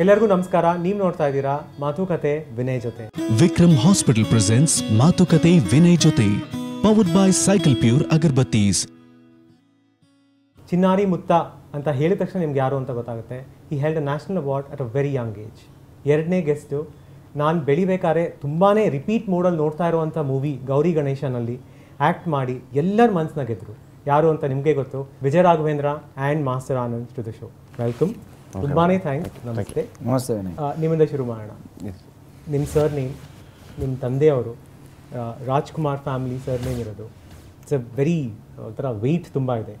ಎಲ್ಲರಿಗೂ ನಮಸ್ಕಾರ. ನೀವು ನೋಡ್ತಾ ಇದ್ದೀರಾ ಮಾತುಕತೆ ವಿನಯ್ ಜೊತೆ. ವಿಕ್ರಮ್ ಹಾಸ್ಪಿಟಲ್ ಪ್ರೆಸೆಂಟ್ಸ್ ಮಾತುಕತೆ ವಿನಯ್ ಜೊತೆ, ಪವರ್ಡ್ ಬೈ ಸೈಕಲ್ ಪ್ಯೂರ್ ಅಗರ್ಬತ್ತೀಸ್. ಚಿನ್ನಾರಿ ಮುತ್ತ ಅಂತ ಹೇಳಿದ ತಕ್ಷಣ ನಿಮ್ಗೆ ಯಾರು ಅಂತ ಗೊತ್ತಾಗುತ್ತೆ. ಈ held a national award at a very Young age. ಎರಡನೇ ಗೆಸ್ಟು ನಾನು ಬೆಳಿಬೇಕಾದ್ರೆ ತುಂಬಾ ರಿಪೀಟ್ ಮೋಡಲ್ಲಿ ನೋಡ್ತಾ ಇರುವಂಥ ಮೂವಿ ಗೌರಿ ಗಣೇಶನಲ್ಲಿ ಆ್ಯಕ್ಟ್ ಮಾಡಿ ಎಲ್ಲರ ಮನಸ್ಸನ್ನ ಗೆದ್ರು. ಯಾರು ಅಂತ ನಿಮಗೆ ಗೊತ್ತು, Vijay Raghavendra and master Anand to the show. Welcome. ತುಂಬಾ ಥ್ಯಾಂಕ್ಸ್. ನಮಸ್ತೆ. ನಮಸ್ತೆ. ನಿಮ್ಮಿಂದ ಶುರು ಮಾಡೋಣ. ನಿಮ್ಮ ಸರ್ ನೇಮ್, ನಿಮ್ಮ ತಂದೆಯವರು ರಾಜ್ಕುಮಾರ್ ಫ್ಯಾಮಿಲಿ ಸರ್ ನೇಮ್ ಇರೋದು. ಇಟ್ಸ್ ಅ ವೆರಿ ಒಂಥರ ವೆಯ್ಟ್ ತುಂಬ ಇದೆ.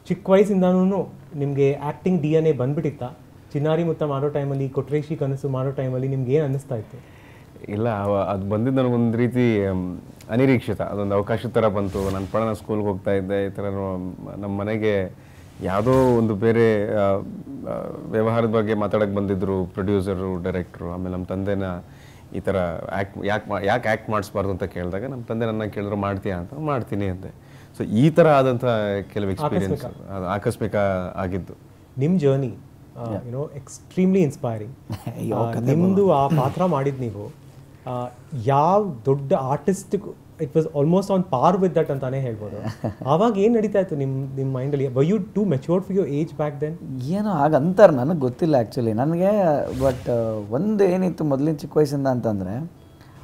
ಚಿಕ್ಕ ವಯಸ್ಸಿಂದನೂ ನಿಮಗೆ ಆ್ಯಕ್ಟಿಂಗ್ DNA ಬಂದ್ಬಿಟ್ಟಿತ್ತಾ? ಚಿನ್ನಾರಿ ಮುತ್ತ ಮಾಡೋ ಟೈಮಲ್ಲಿ, ಕೊಟ್ರೇಶಿ ಕನಸು ಮಾಡೋ ಟೈಮಲ್ಲಿ ನಿಮ್ಗೆ ಏನು ಅನ್ನಿಸ್ತಾ ಇತ್ತು? ಇಲ್ಲ, ಅದು ಬಂದಿದ್ದು ನನಗೊಂದು ರೀತಿ ಅನಿರೀಕ್ಷಿತ. ಅದೊಂದು ಅವಕಾಶದ ಥರ ಬಂತು. ನನ್ನ ಪಡನ ಸ್ಕೂಲ್ಗೆ ಹೋಗ್ತಾ ಇದ್ದೆ. ಈ ಥರ ನಮ್ಮ ಮನೆಗೆ ಯಾವುದೋ ಒಂದು ಬೇರೆ ವ್ಯವಹಾರದ ಬಗ್ಗೆ ಮಾತಾಡೋಕ್ಕೆ ಬಂದಿದ್ದರು ಪ್ರೊಡ್ಯೂಸರು, ಡೈರೆಕ್ಟ್ರು. ಆಮೇಲೆ ನಮ್ಮ ತಂದೆನ ಈ ಥರ ಯಾಕೆ ಆ್ಯಕ್ಟ್ ಮಾಡಿಸ್ಬಾರ್ದು ಅಂತ ಕೇಳಿದಾಗ ನಮ್ಮ ತಂದೆ ನನ್ನ ಕೇಳಿದ್ರು ಮಾಡ್ತೀಯಾ ಅಂತ. ಮಾಡ್ತೀನಿ ಅಂತೆ. ಸೊ ಈ ಥರ ಆದಂಥ ಕೆಲವು ಎಕ್ಸ್ಪೀರಿಯನ್ಸ್ ಅದು ಆಕಸ್ಮಿಕ ಆಗಿದ್ದು. ನಿಮ್ಮ ಜರ್ನಿ ಎಕ್ಸ್ಟ್ರೀಮ್ಲಿ ಇನ್ಸ್ಪೈರಿಂಗ್. ನಿಮ್ಮದು ಆ ಪಾತ್ರ ಮಾಡಿದ್ದು ನೀವು ಯಾವ ದೊಡ್ಡ artist, it was almost on par with that ಅಂತಾನೆ ಹೇಳ್ಬೋದು. ಆವಾಗ ಏನು ನಡೀತಾ ಇತ್ತು ನಿಮ್ಮ ಮೈಂಡಲ್ಲಿ? Were you too matured for your age back then? ಏನೋ ಹಾಗಂತಾರೆ, ನನಗೆ ಗೊತ್ತಿಲ್ಲ ಆ್ಯಕ್ಚುಲಿ ನನಗೆ. ಬಟ್ ಒಂದು ಏನಿತ್ತು ಮೊದಲಿನ ಚಿಕ್ಕ ವಯಸ್ಸಿಂದ ಅಂತಂದರೆ,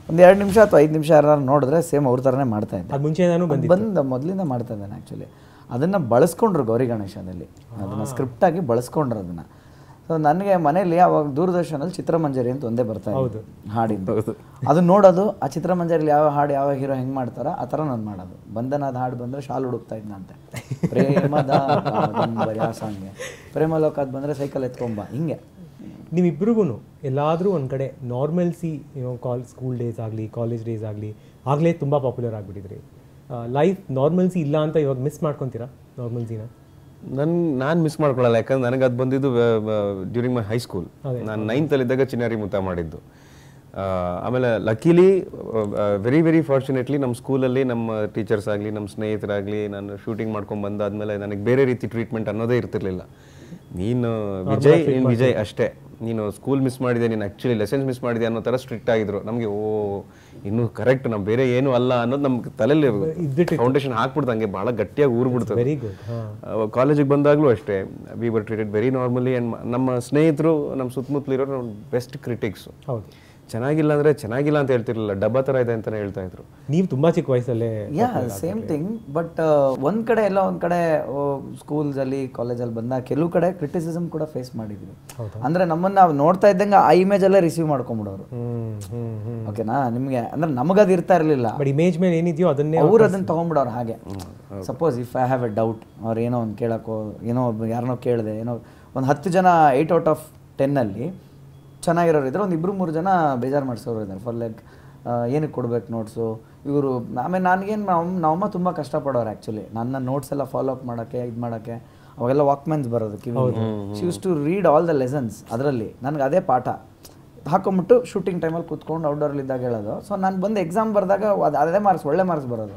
ಒಂದು 2 ನಿಮಿಷ ಅಥವಾ 5 ನಿಮಿಷ ಯಾರು ನೋಡಿದ್ರೆ ಸೇಮ್ ಅವ್ರ ಥರನೇ ಮಾಡ್ತಾ ಇದ್ದೆ. ಅದು ಮುಂಚೆ ನಾನು ಮೊದಲಿಂದ ಮಾಡ್ತಾ ಇದ್ದೇನೆ ಆ್ಯಕ್ಚುಲಿ. ಅದನ್ನು ಬಳಸ್ಕೊಂಡ್ರು ಗೌರಿ ಗಣೇಶನಲ್ಲಿ, ಅದನ್ನು ಸ್ಕ್ರಿಪ್ಟಾಗಿ ಬಳಸ್ಕೊಂಡ್ರು ಅದನ್ನು. ಸೊ ನನಗೆ ಮನೇಲಿ ಅವಾಗ ದೂರದರ್ಶನಲ್ಲಿ ಚಿತ್ರಮಂಜರಿ ಅಂತ ಒಂದೇ ಬರ್ತಾ ಇತ್ತು ಹಾಡಿದ್ದು. ಅದು ನೋಡೋದು, ಆ ಚಿತ್ರಮಂಜರಿಲಿ ಯಾವ ಹಾಡು ಯಾವ ಹೀರೋ ಹೆಂಗೆ ಮಾಡ್ತಾರೋ ಆ ಥರ ನಾನು ಮಾಡೋದು. ಬಂಧನದ ಹಾಡು ಬಂದರೆ ಶಾಲು ಹುಡುಕ್ತಾ ಇದ್ನಂತೆ, ಪ್ರೇಮದ ಯಾವ ಸಾಂಗ್ಗೆ, ಪ್ರೇಮ ಲೋಕದ ಬಂದರೆ ಸೈಕಲ್ ಎತ್ಕೊಂಬ, ಹಿಂಗೆ. ನಿಮ್ಮಿಬ್ರಿಗೂ ಎಲ್ಲಾದರೂ ಒಂದು ಕಡೆ ನಾರ್ಮಲ್ಸಿ, ಸ್ಕೂಲ್ ಡೇಸ್ ಆಗಲಿ, ಕಾಲೇಜ್ ಡೇಸ್ ಆಗಲಿ, ಆಗಲೇ ತುಂಬ ಪಾಪ್ಯುಲರ್ ಆಗಿಬಿಟ್ಟಿದ್ರಿ. ಲೈಫ್ ನಾರ್ಮಲ್ಸಿ ಇಲ್ಲ ಅಂತ ಇವಾಗ ಮಿಸ್ ಮಾಡ್ಕೊತೀರಾ ನಾರ್ಮಲ್ಸಿನ? ನಾನು ಮಿಸ್ ಮಾಡ್ಕೊಳ್ಳಲ್ಲ. ಯಾಕಂದ್ರೆ ನನಗೆ ಅದು ಬಂದಿದ್ದು ಡ್ಯೂರಿಂಗ್ ಮೈ ಹೈಸ್ಕೂಲ್. ನಾನು 9th ಅಲ್ಲಿದ್ದಾಗ ಚಿನ್ನಾರಿ ಮುತ್ತ ಮಾಡಿದ್ದು. ಆಮೇಲೆ ಲಕ್ಕಿಲಿ ವೆರಿ ವೆರಿ ಫಾರ್ಚುನೇಟ್ಲಿ ನಮ್ಮ ಸ್ಕೂಲಲ್ಲಿ ನಮ್ಮ ಟೀಚರ್ಸ್ ಆಗಲಿ, ನಮ್ಮ ಸ್ನೇಹಿತರಾಗಲಿ, ನಾನು ಶೂಟಿಂಗ್ ಮಾಡ್ಕೊಂಡು ಬಂದಾದ್ಮೇಲೆ ನನಗೆ ಬೇರೆ ರೀತಿ ಟ್ರೀಟ್ಮೆಂಟ್ ಅನ್ನೋದೇ ಇರ್ತಿರ್ಲಿಲ್ಲ. ನೀನು ವಿಜಯ್ ಅಷ್ಟೇ, ನೀನು ಸ್ಕೂಲ್ ಮಿಸ್ ಮಾಡಿದೆ, ನೀನು ಆ್ಯಕ್ಚುಲಿ ಲೆಸನ್ಸ್ ಮಿಸ್ ಮಾಡಿದೆ ಅನ್ನೋ ಥರ ಸ್ಟ್ರಿಕ್ಟ್ ಆಗಿದ್ರು ನಮಗೆ. ಇನ್ನೂ ಕರೆಕ್ಟ್, ನಾವು ಬೇರೆ ಏನು ಅಲ್ಲ ಅನ್ನೋದು ನಮ್ಗೆ ತಲೆಯಲ್ಲಿ ಫೌಂಡೇಶನ್ ಹಾಕ್ಬಿಡ್ತು, ಹಂಗೆ ಭಾಳ ಗಟ್ಟಿಯಾಗಿ ಊರ್ಬಿಡ್ತದೆ. Very good. ಕಾಲೇಜಿಗೆ ಬಂದಾಗಲೂ ಅಷ್ಟೇ, we were treated very normally. And ನಮ್ಮ ಸ್ನೇಹಿತರು, ನಮ್ಮ ಸುತ್ತಮುತ್ತಲಿರೋ ಬೆಸ್ಟ್ ಕ್ರಿಟಿಕ್ಸು. ಹೌದು, ಚೆನ್ನಾಗಿಲ್ಲ ಅಂದರೆ ಚೆನ್ನಾಗಿಲ್ಲ ಅಂತ ಹೇಳ್ತಿರ್ಲಿಲ್ಲ, ಡಬ್ಬ ಥರ ಇದೆ ಅಂತಲೇ ಹೇಳ್ತಾ ಇದ್ರು. ನೀವು ತುಂಬ ಚಿಕ್ಕ ವಯಸ್ಸಲ್ಲೇ? Same thing. ಬಟ್ ಒಂದು ಕಡೆ ಎಲ್ಲ ಒಂದು ಕಡೆ ಸ್ಕೂಲ್ಸಲ್ಲಿ, ಕಾಲೇಜಲ್ಲಿ ಬಂದಾಗ ಕೆಲವು ಕಡೆ ಕ್ರಿಟಿಸಿಸಮ್ ಕೂಡ ಫೇಸ್ ಮಾಡಿದ್ವಿ. ಅಂದರೆ ನಮ್ಮನ್ನು ನಾವು ನೋಡ್ತಾ ಇದ್ದಂಗೆ ಆ ಇಮೇಜಲ್ಲೇ ರಿಸೀವ್ ಮಾಡ್ಕೊಂಬಿಡೋರು. ಓಕೆನಾ? ನಿಮಗೆ ಅಂದರೆ ನಮಗದು ಇರ್ತಾ ಇರಲಿಲ್ಲ, ಬಟ್ ಇಮೇಜ್ ಮೇಲೆ ಏನಿದೆಯೋ ಅದನ್ನೇ ಅವ್ರು ಅದನ್ನು ತೊಗೊಂಬಿಡೋರು. ಹಾಗೆ suppose if I have A doubt, ಅವ್ರು ಏನೋ ಒಂದು ಕೇಳೋಕ್ಕೋ, ಏನೋ ಯಾರನ್ನೋ ಕೇಳಿದೆ, ಏನೋ ಒಂದು 10 ಜನ 8 ಔಟ್ ಆಫ್ 10 ಚೆನ್ನಾಗಿರೋರು ಇದ್ದಾರೆ, ಒಂದು 2-3 ಜನ ಬೇಜಾರು ಮಾಡಿಸೋರು ಇದ್ದಾರೆ. ಫಾರ್ ಲೈಕ್ ಏನಕ್ಕೆ ಕೊಡ್ಬೇಕು ನೋಟ್ಸು ಇವರು. ಆಮೇಲೆ ನನಗೇನು ನಮ್ಮಮ್ಮ ತುಂಬ ಕಷ್ಟಪಡೋರು ಆ್ಯಕ್ಚುಲಿ, ನನ್ನ ನೋಟ್ಸ್ ಎಲ್ಲ ಫಾಲೋ ಅಪ್ ಮಾಡೋಕ್ಕೆ, ಇದು ಮಾಡೋಕ್ಕೆ. ಅವಾಗೆಲ್ಲ ವಾಕ್ಮ್ಯಾನ್ಸ್ ಬರೋದು ಕಿವಿಗೆ. She use to read all the lessons. ಅದರಲ್ಲಿ ನನಗೆ ಅದೇ ಪಾಠ ಹಾಕೊಂಬಿಟ್ಟು ಶೂಟಿಂಗ್ ಟೈಮಲ್ಲಿ ಕೂತ್ಕೊಂಡು ಔಟ್ಡೋರಲ್ಲಿದ್ದಾಗ ಹೇಳೋದು. ಸೊ ನಾನು ಬಂದು ಎಕ್ಸಾಮ್ ಬರೆದಾಗ ಅದೇ ಮಾರ್ಕ್ಸ್, ಒಳ್ಳೆ ಮಾರ್ಕ್ಸ್ ಬರೋದು.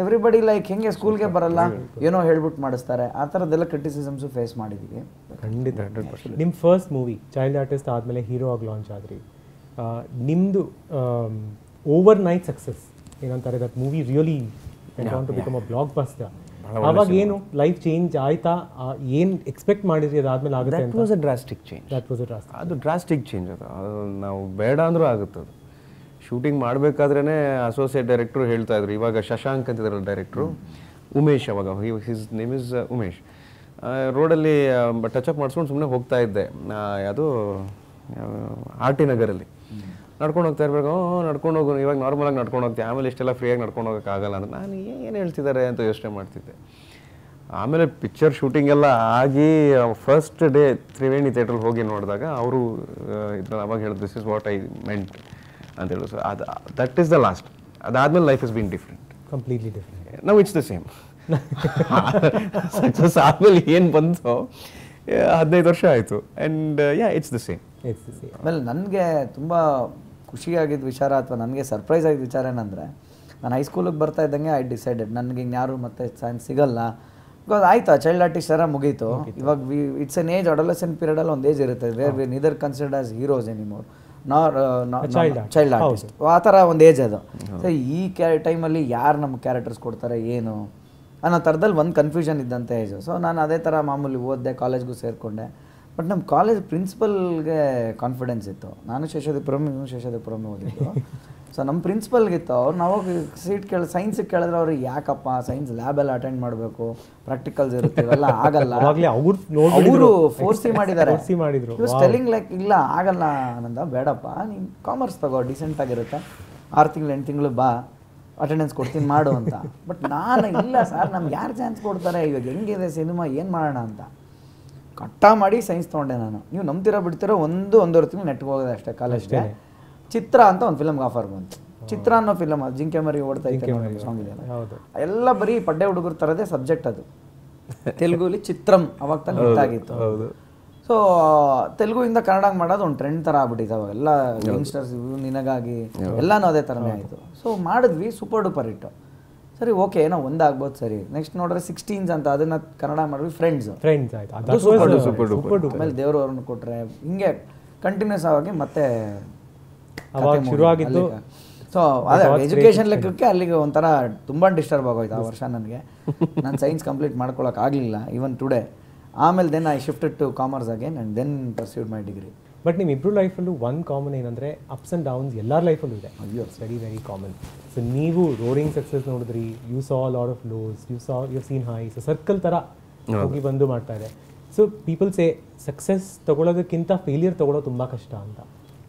ಎವ್ರಿಬಡಿ ಲೈಕ್ ಹೆಂಗೆ ಸ್ಕೂಲ್ಗೆ ಬರಲ್ಲ, ಏನೋ ಹೇಳ್ಬಿಟ್ಟು ಮಾಡಿಸ್ತಾರೆ, ಆ ಥರದ್ದೆಲ್ಲ ಕ್ರಿಟಿಸಿಸಮ್ಸು ಫೇಸ್ ಮಾಡಿದ್ದೀವಿ. ಖಂಡಿತ. ನಿಮ್ಮ ಫಸ್ಟ್ ಮೂವಿ ಚೈಲ್ಡ್ ಆರ್ಟಿಸ್ಟ್ ಆದಮೇಲೆ ಹೀರೋ ಆಗಿ ಲಾಂಚ್ ಆದ್ರಿ. ನಿಮ್ಮದು ಓವರ್ ನೈಟ್ ಸಕ್ಸಸ್ ಏನಂತಾರೆ, that movie really went on to become a blockbuster. ಆವಾಗ ಏನು ಲೈಫ್ ಚೇಂಜ್ ಆಯ್ತಾ? ಏನು ಎಕ್ಸ್ಪೆಕ್ಟ್ ಮಾಡಿದ್ರಿ ಅದಾದ್ಮೇಲೆ ಆಗುತ್ತೆ? That was a drastic change. ಅದು ಡ್ರಾಸ್ಟಿಕ್ ಚೇಂಜ್. ಅದು ನಾವು ಬೇಡ ಅಂದರೂ ಆಗುತ್ತೆ. ಅದು ಶೂಟಿಂಗ್ ಮಾಡಬೇಕಾದ್ರೇ ಅಸೋಸಿಯೇಟ್ ಡೈರೆಕ್ಟ್ರು ಹೇಳ್ತಾ ಇದ್ರು, ಇವಾಗ ಶಶಾಂಕ್ ಅಂತಿದ್ರಲ್ಲ ಡೈರೆಕ್ಟ್ರು, ಉಮೇಶ್, ಅವಾಗ ಹಿಸ್ ನೇಮ್ ಇಸ್ ಉಮೇಶ್. ರೋಡಲ್ಲಿ ಟಚಪ್ ಮಾಡಿಸ್ಕೊಂಡು ಸುಮ್ಮನೆ ಹೋಗ್ತಾ ಇದ್ದೆ, ಅದು RT ನಗರಲ್ಲಿ ನಡ್ಕೊಂಡು ಹೋಗ್ತಾ ಇರಬೇಕು. ನಡ್ಕೊಂಡು ಹೋಗು, ಇವಾಗ ನಾರ್ಮಲಾಗಿ ನಡ್ಕೊಂಡು ಹೋಗ್ತೀವಿ, ಆಮೇಲೆ ಇಷ್ಟೆಲ್ಲ ಫ್ರೀಯಾಗಿ ನಡ್ಕೊಂಡು ಹೋಗೋಕ್ಕಾಗಲ್ಲ ಅಂತ ನಾನು ಏನು ಹೇಳ್ತಿದ್ದಾರೆ ಅಂತ ಯೋಚನೆ ಮಾಡ್ತಿದ್ದೆ. ಆಮೇಲೆ ಪಿಕ್ಚರ್ ಶೂಟಿಂಗ್ ಎಲ್ಲ ಆಗಿ ಫಸ್ಟ್ ಡೇ ತ್ರಿವೇಣಿ ಥಿಯೇಟ್ರಲ್ಲಿ ಹೋಗಿ ನೋಡಿದಾಗ ಅವರು ಇದನ್ನ ಅವಾಗ ಹೇಳಿದ್ರು, this is what I meant ಅಂತ ಹೇಳು. So that is the last. ಅದಾದ್ಮೇಲೆ life is been different, completely different. ನಾವು ಇಟ್ಸ್ ದ ಸೇಮ್. ಸಕ್ಸಸ್ ಆದಮೇಲೆ ಏನು ಬಂತು, 15 ವರ್ಷ ಆಯಿತು. And it's the same. ಆಮೇಲೆ ನನಗೆ ತುಂಬ ಖುಷಿಯಾಗಿದ್ದ ವಿಚಾರ ಅಥವಾ ನನಗೆ ಸರ್ಪ್ರೈಸ್ ಆಗಿದ್ದ ವಿಚಾರ ಏನಂದರೆ, ನಾನು ಹೈಸ್ಕೂಲಿಗೆ ಬರ್ತಾ ಇದ್ದಂಗೆ ಐ ಡಿಸೈಡೆಡ್ ನನಗೆ ಇನ್ಯಾರು ಮತ್ತೆ ಚಾನ್ಸ್ ಸಿಗಲ್ಲ, ಬಿಕಾಸ್ ಆಯ್ತಾ ಚೈಲ್ಡ್ ಆರ್ಟಿಸ್ಟ್ ಎಲ್ಲ ಮುಗೀತು. ಇವಾಗ ಇಟ್ಸ್ ಎನ್ ಏಜ್, ಅಡೋಲೆಸೆಂಟ್ ಪೀರಿಯಡಲ್ಲಿ ಒಂದು ಏಜ್ ಇರುತ್ತೆ where we neither considered as heroes anymore, child artist, ಆ ಥರ ಒಂದು ಏಜ್ ಅದು. ಸೊ ಈ ಟೈಮಲ್ಲಿ ಯಾರು ನಮ್ಮ ಕ್ಯಾರೆಕ್ಟರ್ಸ್ ಕೊಡ್ತಾರೆ ಏನು ಅನ್ನೋ ಥರದಲ್ಲಿ ಒಂದು ಕನ್ಫ್ಯೂಷನ್ ಇದ್ದಂಥ ಏಜು. ಸೊ ನಾನು ಅದೇ ಥರ ಮಾಮೂಲಿ ಓದಿದೆ, ಕಾಲೇಜ್ಗೂ ಸೇರಿಕೊಂಡೆ. ಬಟ್ ನಮ್ಮ ಕಾಲೇಜ್ ಪ್ರಿನ್ಸಿಪಲ್ಗೆ ಕಾನ್ಫಿಡೆನ್ಸ್ ಇತ್ತು. ನಾನು ಶೇಷಾದ್ರಿಪುರಮೇ ಓದಿದ್ದು. ಸೊ ನಮ್ಮ ಪ್ರಿನ್ಸಿಪಲ್ಗಿತ್ತು, ಅವ್ರು ನಾವು ಸೀಟ್ ಸೈನ್ಸಿಗೆ ಕೇಳಿದ್ರೆ ಅವ್ರು ಯಾಕಪ್ಪ ಸೈನ್ಸ್ ಲ್ಯಾಬೆಲ್ಲ ಅಟೆಂಡ್ ಮಾಡಬೇಕು, ಪ್ರಾಕ್ಟಿಕಲ್ಸ್ ಇರುತ್ತೆ, ಇವೆಲ್ಲ ಆಗಲ್ಲ. ಅವರು ಫೋರ್ಸಿ ಮಾಡಿದ್ದಾರೆ, ಸ್ಟೆಲ್ಲಿಂಗ್ ಲೈಕ್ ಇಲ್ಲ ಆಗಲ್ಲ ಅನ್ನಂದ, ಬೇಡಪ್ಪ ನೀನು ಕಾಮರ್ಸ್ ತಗೋ, ಡಿಸೆಂಟ್ ಆಗಿರುತ್ತೆ, 6 ತಿಂಗಳು 8 ತಿಂಗಳು ಬಾ, ಅಟೆಂಡೆನ್ಸ್ ಕೊಡ್ತೀನಿ ಮಾಡು ಅಂತ. ಬಟ್ ನಾನು ಇಲ್ಲ ಸರ್, ನಮ್ಗೆ ಯಾರು ಚಾನ್ಸ್ ಕೊಡ್ತಾರೆ, ಇವಾಗ ಹೆಂಗಿದೆ ಸಿನಿಮಾ, ಏನು ಮಾಡೋಣ ಅಂತ ಕಟ್ಟ ಮಾಡಿ ಸೈನ್ಸ್ ತೊಗೊಂಡೆ ನಾನು. ನೀವು ನಂಬ್ತಿರೋ ಬಿಡ್ತಿರೋ 1-1.5 ತಿಂಗಳು ನೆಟ್ಗೆ ಹೋಗೋದೆ ಅಷ್ಟೇ ಕಾಲೇಜ್ಗೆ. ಚಿತ್ರ ಅಂತ ಒಂದು ಫಿಲಮ್ಗೆ ಆಫರ್ ಬಂತು. ಚಿತ್ರ ಅನ್ನೋ ಫಿಲಮ್, ಅದು ಜಿಂಕೆ ಮರಿ ಓಡ್ತಾ ಇತ್ತು ಸಾಂಗ್ ಇದೆ, ಎಲ್ಲ ಬರೀ ಪಡ್ಡೆ ಹುಡುಗರು ಥರದೇ ಸಬ್ಜೆಕ್ಟ್ ಅದು. ತೆಲುಗುಲಿ ಚಿತ್ರಂ ಅವಾಗ ತಾನು ಗೊತ್ತಾಗಿತ್ತು. ಸೊ ತೆಲುಗುವಿಂದ ಕನ್ನಡಕ್ಕೆ ಮಾಡೋದು ಒಂದು ಟ್ರೆಂಡ್ ಥರ ಆಗ್ಬಿಟ್ಟಿತ್ತು ಅವಾಗ. ಎಲ್ಲ ಯಂಗ್ಸ್ಟರ್ಸ್ ನಿನಗಾಗಿ ಎಲ್ಲನೂ ಅದೇ ಥರನೇ ಆಯಿತು. ಸೊ ಮಾಡಿದ್ವಿ, ಸೂಪರ್ ಡೂಪರ್ ಹಿಟ್ಟು. ಸರಿ ಓಕೆ, ಏನೋ ಒಂದಾಗ್ಬೋದು ಸರಿ. ನೆಕ್ಸ್ಟ್ ನೋಡ್ರೆ 16 ಅಂತ, ಅದನ್ನ ಕನ್ನಡ ಮಾಡಿದ್ವಿ ಫ್ರೆಂಡ್ಸ್ ಆಯ್ತು. ಆಮೇಲೆ ದೇವ್ರವ್ರನ್ನ ಕೊಟ್ರೆ ಹಿಂಗೆ ಕಂಟಿನ್ಯೂಸ್ ಆಗಿ ಮತ್ತೆ ಶುರು ಆಗಿದ್ದು. ಸೊ ಅದೇ ಎಜುಕೇಷನ್ ಲೆಕ್ಕಕ್ಕೆ ಅಲ್ಲಿಗೆ ಒಂಥರ ತುಂಬ ಡಿಸ್ಟರ್ಬ್ ಆಗೋಯ್ತು ಆ ವರ್ಷ ನನಗೆ. ನಾನು ಸೈನ್ಸ್ ಕಂಪ್ಲೀಟ್ ಮಾಡ್ಕೊಳಕ್ಕೆ ಆಗಲಿಲ್ಲ ಈವನ್ ಟುಡೇ. ಆಮೇಲೆ then I shifted to commerce again and then pursued my degree. But ನಿಮ್ಮ ಇಬ್ಬರು ಲೈಫಲ್ಲೂ ಒಂದು ಕಾಮನ್ ಏನಂದರೆ ಅಪ್ಸ್ ಆ್ಯಂಡ್ ಡೌನ್ಸ್ ಎಲ್ಲರ ಲೈಫಲ್ಲೂ ಇದೆ. It's very very common. So ನೀವು ರೋರಿಂಗ್ ಸಕ್ಸಸ್ ನೋಡಿದ್ರಿ, you saw lot of lows, you seen high. So circle ಥರ ಹೋಗಿ ಬಂದು ಮಾಡ್ತಾ ಇದೆ. ಸೊ ಪೀಪಲ್ ಸೇ ಸಕ್ಸಸ್ ತೊಗೊಳೋದಕ್ಕಿಂತ ಫೇಲಿಯರ್ ತೊಗೊಳೋದು ತುಂಬ ಕಷ್ಟ ಅಂತ.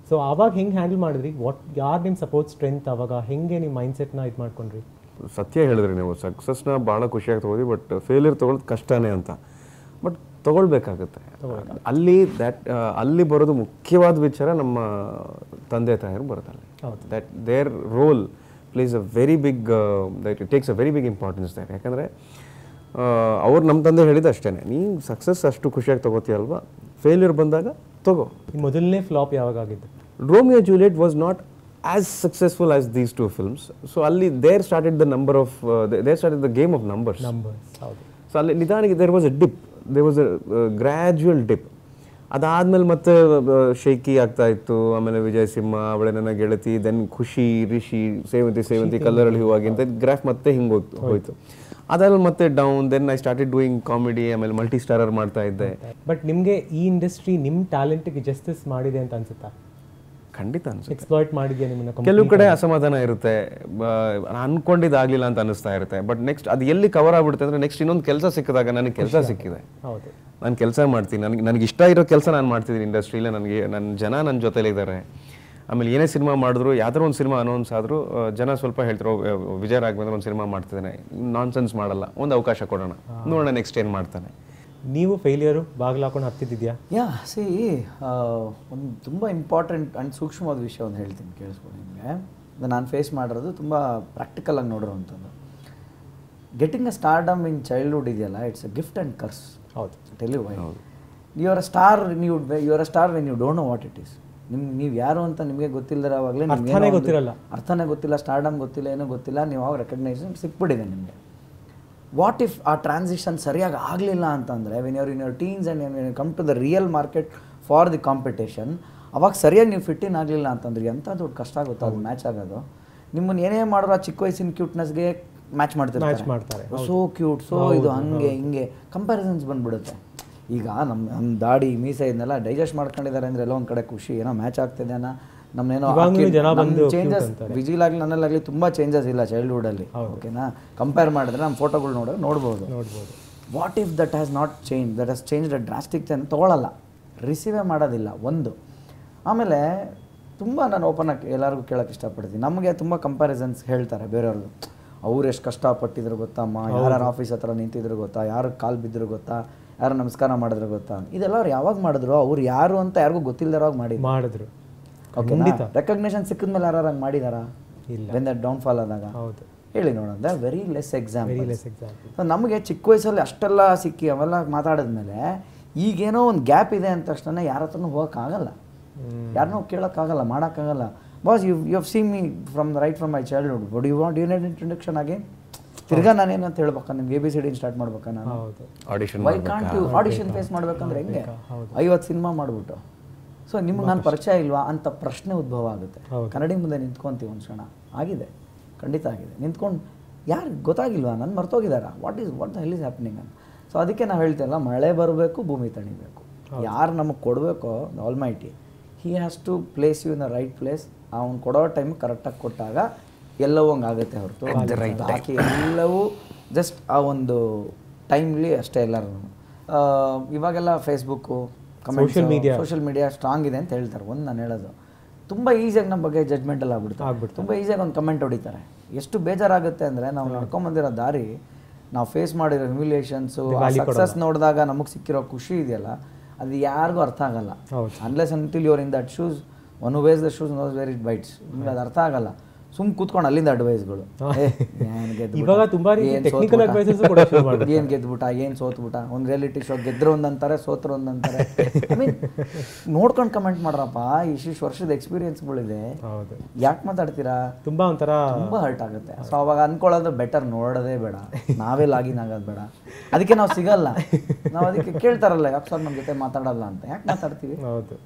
ಸೊ ಆವಾಗ ಹೆಂಗೆ ಹ್ಯಾಂಡಲ್ ಮಾಡಿದ್ರಿ? ಯಾರು ನಿಮ್ಮ ಸಪೋರ್ಟ್ ಸ್ಟ್ರೆಂತ್ ಆವಾಗ ಹೆಂಗೆ ನಿಮ್ಮ ಮೈಂಡ್ಸೆಟ್ನ ಇದು ಮಾಡ್ಕೊಂಡ್ರಿ? ಸತ್ಯ ಹೇಳಿದ್ರಿ ನೀವು, ಸಕ್ಸಸ್ನ ಭಾಳ ಖುಷಿಯಾಗಿ ತೊಗೋದಿ, ಬಟ್ ಫೇಲಿಯರ್ ತೊಗೊಳೋದು ಕಷ್ಟನೇ ಅಂತ. ಬಟ್ ತೊಗೊಳ್ಬೇಕಾಗುತ್ತೆ. ಅಲ್ಲಿ ಬರೋದು ಮುಖ್ಯವಾದ ವಿಚಾರ ನಮ್ಮ ತಂದೆ ತಾಯಿರು ಬರೋದಲ್ಲಿ. That their role plays a very big, that it takes a very big importance there. ಯಾಕಂದರೆ ಅವ್ರು ನಮ್ಮ ತಂದೆ ಹೇಳಿದ್ದು ಅಷ್ಟೇ, ನೀನು ಸಕ್ಸಸ್ ಅಷ್ಟು ಖುಷಿಯಾಗಿ ತೊಗೋತೀಯಲ್ವಾ, ಫೇಲ್ಯೂರ್ ಬಂದಾಗ ತಗೋ. ಮೊದಲನೇ ಫ್ಲಾಪ್ ಯಾವಾಗ ಆಗಿದ್ದು? Romeo Juliet was not as successful as these two films. So ಅಲ್ಲಿ there started the number of there started the game of numbers. So ಅಲ್ಲಿ ನಿಧಾನಕ್ಕೆ there was a dip, there was a gradual dip. ಅದಾದ್ಮೇಲೆ ಮತ್ತೆ shaky ಆಗ್ತಾ ಇತ್ತು. ಆಮೇಲೆ ವಿಜಯ್ ಸಿಂಹ, ಅವಳೆ ನನ್ನ ಗೆಳತಿ, ದೆನ್ ಖುಷಿ, ರಿಷಿ, ಸೇವಂತಿ ಕಲ್ಲರಳಿ ಹೂವಾಗಿ ಅಂತ ಗ್ರಾಫ್ ಮತ್ತೆ ಹಿಂಗೆ ಹೋಯ್ತು. ಅದ್ರಲ್ಲಿ ಮತ್ತೆ down. Then I started doing comedy, ಆಮೇಲೆ ಮಲ್ಟಿ ಸ್ಟಾರರ್ ಮಾಡ್ತಾ ಇದ್ದೆ. ಬಟ್ ನಿಮಗೆ ಈ ಇಂಡಸ್ಟ್ರಿ ನಿಮ್ಮ ಟ್ಯಾಲೆಂಟ್ಗೆ ಜಸ್ಟಿಸ್ ಮಾಡಿದೆ ಅಂತ ಅನ್ಸುತ್ತಾ? ಖಂಡಿತ ಅನ್ಸುತ್ತೆ. ಎಕ್ಸ್ಪ್ಲಾಯ್ಟ್ ಮಾಡಿದ್ಯಾ ನಿಮ್ಮನ್ನ? ಕೆಲವು ಕಡೆ ಅಸಮಾಧಾನ ಇರುತ್ತೆ, ಅನ್ಕೊಂಡಿದ್ದಾಗಲಿಲ್ಲ ಅಂತ ಅನಿಸ್ತಾ ಇರುತ್ತೆ. ಬಟ್ ನೆಕ್ಸ್ಟ್ ಅದು ಎಲ್ಲಿ ಕವರ್ ಆಗ್ಬಿಡುತ್ತೆ ಅಂದರೆ ನೆಕ್ಸ್ಟ್ ಇನ್ನೊಂದು ಕೆಲಸ ಸಿಕ್ಕಿದಾಗ ನನಗೆ ಕೆಲಸ ಸಿಕ್ಕಿದೆ, ನಾನು ಕೆಲಸ ಮಾಡ್ತೀನಿ, ನನಗೆ ಇಷ್ಟ ಇರೋ ಕೆಲಸ ನಾನು ಮಾಡ್ತಿದ್ದೀನಿ ಇಂಡಸ್ಟ್ರಿಯಲ್ಲಿ, ನನ್ನ ಜನ ನನ್ನ ಜೊತೆಲಿದ್ದಾರೆ. ಆಮೇಲೆ ಏನೇ ಸಿನಿಮಾ ಮಾಡಿದ್ರು, ಯಾವ್ದಾರು ಒಂದು ಸಿನಿಮಾ ಅನೌನ್ಸ್ ಆದರೂ ಜನ ಸ್ವಲ್ಪ ಹೇಳ್ತಾರೆ, ವಿಜಯ್ ರಾಘವೇಂದ್ರ ಒಂದು ಸಿನಿಮಾ ಮಾಡ್ತಿದ್ದಾನೆ, ನಾನ್ ಸೆನ್ಸ್ ಮಾಡಲ್ಲ, ಒಂದು ಅವಕಾಶ ಕೊಡೋಣ, ನೋಡೋಣ ನೆಕ್ಸ್ಟ್ ಏನು ಮಾಡ್ತಾನೆ. ನೀವು ಫೇಲಿಯರು ಬಾಗಿಲು ಹಾಕೊಂಡು ಹತ್ತಿದ್ಯಾ? ಸಿ ಒಂದು ತುಂಬ ಇಂಪಾರ್ಟೆಂಟ್ ಆ್ಯಂಡ್ ಸೂಕ್ಷ್ಮವಾದ ವಿಷಯ ಒಂದು ಹೇಳ್ತೀನಿ, ಕೇಳಿಸ್ಕೊಂಡು ನಿಮಗೆ. ನಾನು ಫೇಸ್ ಮಾಡಿರೋದು ತುಂಬ ಪ್ರಾಕ್ಟಿಕಲಾಗಿ ನೋಡಿರೋವಂಥದ್ದು. Getting a stardom in childhood ಇದೆಯಲ್ಲ, it's a gift and curse. ಹೌದು, tell you why. You are a star when you don't know what it is. ನೀವು ಯಾರು ಅಂತ ನಿಮಗೆ ಗೊತ್ತಿಲ್ಲದಾಗಲೇ ಅರ್ಥನೇ ಗೊತ್ತಿಲ್ಲ, ಸ್ಟಾರ್ಡಮ್ ಗೊತ್ತಿಲ್ಲ, ಏನೂ ಗೊತ್ತಿಲ್ಲ, ನೀವು ಅವಾಗ ರೆಕಗ್ನೈಸೇಷನ್ ಸಿಕ್ಬಿಟ್ಟಿದೆ ನಿಮಗೆ. ವಾಟ್ ಇಫ್ ಆ ಟ್ರಾನ್ಸಿಷನ್ ಸರಿಯಾಗಿ ಆಗಲಿಲ್ಲ ಅಂತಂದರೆ, when you're in your teens and when you come to the real market for the competition, ಅವಾಗ ಸರಿಯಾಗಿ ನೀವು ಫಿಟ್ ಇನ್ ಆಗಲಿಲ್ಲ ಅಂತಂದ್ರೆ ಎಂಥ ದೊಡ್ಡ ಕಷ್ಟ ಆಗುತ್ತೆ ಅದು ಮ್ಯಾಚ್ ಆಗೋದು. ನಿಮ್ಮನ್ನು ಏನೇ ಮಾಡಿದ್ರು ಆ ಚಿಕ್ಕ ವಯಸ್ಸಿನ ಕ್ಯೂಟ್ನೆಸ್ಗೆ ಮ್ಯಾಚ್ ಮಾಡ್ತಾರೆ. ಸೋ ಕ್ಯೂಟ್, ಸೊ ಇದು ಹಂಗೆ ಹಿಂಗೆ ಕಂಪ್ಯಾರಿಸನ್ಸ್ ಬಂದುಬಿಡುತ್ತೆ. ಈಗ ನಮ್ಮ ದಾಡಿ ಮೀಸೆ ಇದನ್ನೆಲ್ಲ ಡೈಜೆಸ್ಟ್ ಮಾಡ್ಕೊಂಡಿದ್ದಾರೆ ಅಂದರೆ ಎಲ್ಲೋ ಒಂದು ಕಡೆ ಖುಷಿ, ಏನೋ ಮ್ಯಾಚ್ ಆಗ್ತಿದೆ ಅನ್ನೋ ನಮ್ಮನೇನೋ ಚೇಂಜಸ್. ವಿಜಿಲಾಗಲಿ ನನ್ನಲ್ಲಾಗಲಿ ತುಂಬ ಚೇಂಜಸ್ ಇಲ್ಲ ಚೈಲ್ಡ್ಹುಡಲ್ಲಿ, ಓಕೆನಾ? ಕಂಪೇರ್ ಮಾಡಿದ್ರೆ ನಮ್ಮ ಫೋಟೋಗಳು ನೋಡ್ಬೋದು. What if that has not change, that has change a drastic change ತೊಗೊಳ್ಳಲ್ಲ, ರಿಸೀವೇ ಮಾಡೋದಿಲ್ಲ ಒಂದು. ಆಮೇಲೆ ತುಂಬ ನಾನು ಓಪನ್ ಆಗಿ ಎಲ್ಲರಿಗೂ ಕೇಳೋಕ್ಕೆ ಇಷ್ಟಪಡ್ತೀನಿ. ನಮಗೆ ತುಂಬ ಕಂಪ್ಯಾರಿಸನ್ಸ್ ಹೇಳ್ತಾರೆ ಬೇರೆಯವ್ರದ್ದು. ಅವ್ರು ಎಷ್ಟು ಕಷ್ಟಪಟ್ಟಿದ್ರು ಗೊತ್ತಮ್ಮ, ಯಾರು ಆಫೀಸ್ ಹತ್ರ ನಿಂತಿದ್ರು ಗೊತ್ತಾ, ಯಾರು ಕಾಲು ಬಿದ್ದರು ಗೊತ್ತಾ, ಯಾರು ನಮಸ್ಕಾರ ಮಾಡಿದ್ರು ಗೊತ್ತಾ, ಇದೆಲ್ಲ ಅವ್ರು ಯಾವಾಗ ಮಾಡಿದ್ರು, ಅವ್ರು ಯಾರು ಅಂತ ಯಾರಿಗೂ ಗೊತ್ತಿಲ್ಲದವ್ರಾಗ ಮಾಡಿದ್ರು. ಓಕೆ, ರೆಕಗ್ನೇಷನ್ ಸಿಕ್ಕಿದ ಮೇಲೆ ಯಾರು ಹಂಗೆ ಮಾಡಿದಾರಾ? ವೆನ್ ದಟ್ ಡೌನ್ ಫಾಲ್ ಆದಾಗ ಹೇಳಿ ನೋಡೋಣ. Very less example. ನಮಗೆ ಚಿಕ್ಕ ವಯಸ್ಸಲ್ಲಿ ಅಷ್ಟೆಲ್ಲ ಸಿಕ್ಕಿ ಅವೆಲ್ಲ ಮಾತಾಡಿದ್ಮೇಲೆ ಈಗೇನೋ ಒಂದು ಗ್ಯಾಪ್ ಇದೆ ಅಂದ ತಕ್ಷಣ ಯಾರ ಹತ್ರನೂ ಹೋಗೋಕ್ಕಾಗಲ್ಲ, ಯಾರನ್ನೂ ಕೇಳೋಕ್ಕಾಗಲ್ಲ, ಮಾಡೋಕ್ಕಾಗಲ್ಲ. Boss, you have seen me from my childhood, but you need introduction again? ತಿರ್ಗಾ ನಾನೇನು ಅಂತ ಹೇಳ್ಬೇಕಾ ನಿಮ್ಗೆ ABCD ಸ್ಟಾರ್ಟ್ ಮಾಡ್ಬೇಕಾ ನಾನು? ಹೌದು. Audition why can't you audition face ಮಾಡ್ಬೇಕಂದ್ರೆ ಹೆಂಗೆ 50 ಸಿನಿಮಾ ಮಾಡ್ಬಿಟ್ಟು ಸೊ ನಿಮ್ಗೆ ನಾನು ಪರಿಚಯ ಇಲ್ವಾ ಅಂತ ಪ್ರಶ್ನೆ ಉದ್ಭವ ಆಗುತ್ತೆ. ಕನ್ನಡಿ ಮುಂದೆ ನಿಂತ್ಕೊಂತೀವಿ ಒಂದು ಕ್ಷಣ, ಆಗಿದೆ, ಖಂಡಿತ ಆಗಿದೆ. ನಿಂತ್ಕೊಂಡು ಯಾರು ಗೊತ್ತಾಗಿಲ್ವಾ, ನನ್ನ ಮರ್ತೋಗಿದಾರ, what the hell is happening ಅಂತ. ಸೊ ಅದಕ್ಕೆ ನಾವು ಹೇಳ್ತೇವಲ್ಲ, ಮಳೆ ಬರಬೇಕು, ಭೂಮಿ ತಣಿಬೇಕು. ಯಾರು ನಮಗೆ ಕೊಡಬೇಕೋ almighty, he has to place you in the right place. ಅವ್ನು ಕೊಡೋ ಟೈಮ್ ಕರೆಕ್ಟಾಗಿ ಕೊಟ್ಟಾಗ ಎಲ್ಲವೂ ಹಂಗಾಗುತ್ತೆ ಹೊರತು ಬಾಕಿ ಎಲ್ಲವೂ ಜಸ್ಟ್ ಆ ಒಂದು ಟೈಮ್ಲಿ ಅಷ್ಟೇ. ಎಲ್ಲರೂ ಇವಾಗೆಲ್ಲ ಫೇಸ್ಬುಕ್ಕು, ಸೋಷಿಯಲ್ ಮೀಡಿಯಾ ಸ್ಟ್ರಾಂಗ್ ಇದೆ ಅಂತ ಹೇಳ್ತಾರೆ. ಒಂದು ನಾನು ಹೇಳೋದು, ತುಂಬ ಈಸಿಯಾಗಿ ನಮ್ಮ ಬಗ್ಗೆ ಜಡ್ಜ್ಮೆಂಟಲ್ಲಿ ಆಗ್ಬಿಡುತ್ತೆ. ತುಂಬ ಈಸಿಯಾಗಿ ಒಂದು ಕಮೆಂಟ್ ಹೊಡಿತಾರೆ. ಎಷ್ಟು ಬೇಜಾರಾಗುತ್ತೆ ಅಂದರೆ, ನಾವು ನಡ್ಕೊಂಬಂದಿರೋ ದಾರಿ, ನಾವು ಫೇಸ್ ಮಾಡಿರೋ ಹ್ಯುಮಿಲಿಯೇಷನ್ಸು, ಸಕ್ಸಸ್ ನೋಡಿದಾಗ ನಮಗೆ ಸಿಕ್ಕಿರೋ ಖುಷಿ ಇದೆಯಲ್ಲ, ಅದು ಯಾರಿಗೂ ಅರ್ಥ ಆಗಲ್ಲ. Unless until you're in that shoes, one who wears the shoes knows where it bites. ನಿಮ್ಗೆ ಅದು ಅರ್ಥ ಆಗಲ್ಲ. ಸುಮ್ ಕೂತ್ಕೊಂಡು ಅಲ್ಲಿಂದ ಅಡ್ವೈಸ್ಗಳು, ಇವಾಗ ತುಂಬಾ ಟೆಕ್ನಿಕಲ್ ಅಡ್ವೈಸಸ್ ಕೂಡ ಶುರು ಮಾಡಿದ್ರು. ಏನು ಗೆದ್ಬಿಟ್ಟ, ಏನು ಸೋತ್ಬಿಟ್ಟ, ಒಂದು ರಿಯಾಲಿಟಿ ಶೋ ಗೆದ್ರು ಒಂದಂತಾರೆ, ಸೋತ್ರು ಒಂದಂತಾರೆ. ಐ ಮೀನ್ ನೋಡ್ಕೊಂಡು ಕಮೆಂಟ್ ಮಾಡ್ರಪ್ಪ, ಇಷ್ಟು ವರ್ಷದ ಎಕ್ಸ್ಪೀರಿಯನ್ಸ್ಗಳಿದೆ, ಯಾಕೆ ಮಾತಾಡ್ತೀರಾ? ತುಂಬಾ ಒಂಥರ ತುಂಬ ಹರ್ಟ್ ಆಗುತ್ತೆ. ಸೊ ಅವಾಗ ಅನ್ಕೊಳ್ಳೋದು ಬೆಟರ್, ನೋಡೋದೇ ಬೇಡ, ನಾವೇ ಲಾಗಿನ್ ಆಗೋದು ಬೇಡ. ಅದಕ್ಕೆ ನಾವು ಸಿಗಲ್ಲ. ನಾವು ಅದಕ್ಕೆ ಕೇಳ್ತಾರಲ್ಲ, ಯಾಕೆ ಸರ್ ನಮ್ಮ ಜೊತೆ ಮಾತಾಡಲ್ಲ ಅಂತ. ಯಾಕೆ ಮಾತಾಡ್ತೀವಿ? ಹೌದು,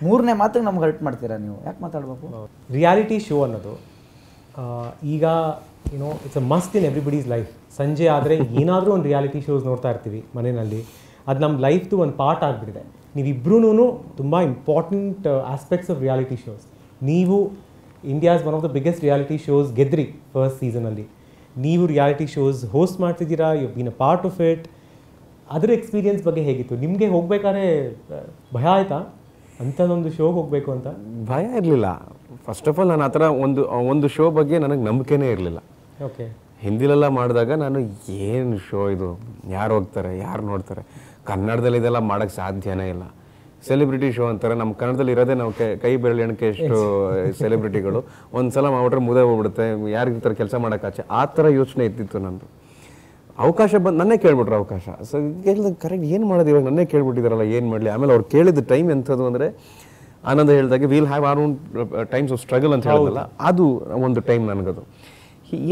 3ನೇ ಮಾತಿಗೆ ನಮ್ಗೆ ಹರ್ಟ್ ಮಾಡ್ತೀರಾ ನೀವು, ಯಾಕೆ ಮಾತಾಡ್ಬೇಕು? ರಿಯಾಲಿಟಿ ಶೋ ಅನ್ನೋದು ಈಗ it's a must in everybody's life. ಸಂಜೆ ಆದರೆ ಏನಾದರೂ ಒಂದು ರಿಯಾಲಿಟಿ ಶೋಸ್ ನೋಡ್ತಾ ಇರ್ತೀವಿ ಮನೆಯಲ್ಲಿ. ಅದು ನಮ್ಮ ಲೈಫ್ದು ಒಂದು ಪಾರ್ಟ್ ಆಗಿಬಿಟ್ಟಿದೆ. ನೀವಿಬ್ರೂ ತುಂಬ important aspects of reality shows. ನೀವು India's one of the biggest reality shows ಗೆದ್ರಿ ಫಸ್ಟ್ ಸೀಸನಲ್ಲಿ. ನೀವು ರಿಯಾಲಿಟಿ ಶೋಸ್ ಹೋಸ್ಟ್ ಮಾಡ್ತಿದ್ದೀರಾ, you been a part of it. ಅದರ ಎಕ್ಸ್ಪೀರಿಯನ್ಸ್ ಬಗ್ಗೆ ಹೇಗಿತ್ತು? ನಿಮಗೆ ಹೋಗ್ಬೇಕಾದ್ರೆ ಭಯ ಆಯಿತಾ ಅಂಥದ್ದೊಂದು ಶೋಗೆ ಹೋಗಬೇಕು ಅಂತ? ಭಯ ಇರಲಿಲ್ಲ. ಫಸ್ಟ್ ಆಫ್ ಆಲ್ ನಾನು ಆ ಥರ ಒಂದು ಶೋ ಬಗ್ಗೆ ನನಗೆ ನಂಬಿಕೆನೇ ಇರಲಿಲ್ಲ. ಓಕೆ, ಹಿಂದಿಲೆಲ್ಲ ಮಾಡಿದಾಗ ನಾನು ಏನು ಶೋ ಇದು, ಯಾರು ಹೋಗ್ತಾರೆ, ಯಾರು ನೋಡ್ತಾರೆ, ಕನ್ನಡದಲ್ಲಿ ಇದೆಲ್ಲ ಮಾಡೋಕ್ಕೆ ಸಾಧ್ಯನೇ ಇಲ್ಲ. ಸೆಲೆಬ್ರಿಟಿ ಶೋ ಅಂತಾರೆ, ನಮ್ಮ ಕನ್ನಡದಲ್ಲಿ ಇರೋದೇ ನಾವು ಕೈ ಬೆರಳು ಎಣಕ್ಕೆ ಎಷ್ಟು ಸೆಲೆಬ್ರಿಟಿಗಳು. ಒಂದು ಸಲ ಮಾಡ್ಬಿಟ್ರೆ ಮುದೆ ಹೋಗ್ಬಿಡುತ್ತೆ, ಯಾರಿಗೆ ಈ ಥರ ಕೆಲಸ ಮಾಡೋಕ್ಕಾಚೆ, ಆ ಥರ ಯೋಚನೆ ಇದ್ದಿತ್ತು ನಂದು. ಅವಕಾಶ ಬಂದು ನನ್ನೇ ಕೇಳ್ಬಿಟ್ರು ಅವಕಾಶ. ಸೊ ಕೇಳಿದ ಕರೆಕ್ಟ್ ಏನು ಮಾಡೋದು ಇವಾಗ, ನನ್ನೇ ಕೇಳ್ಬಿಟ್ಟಿದ್ದಾರಲ್ಲ, ಏನು ಮಾಡಲಿ. ಆಮೇಲೆ ಅವ್ರು ಕೇಳಿದ ಟೈಮ್ ಎಂಥದ್ದು ಅಂದರೆ, ಆನಂದ ಹೇಳಿದಾಗೆ will have our own times of struggle ಅಂತ ಹೇಳಿದಲ್ಲ, ಅದು ಒಂದು ಟೈಮ್ ನನಗದು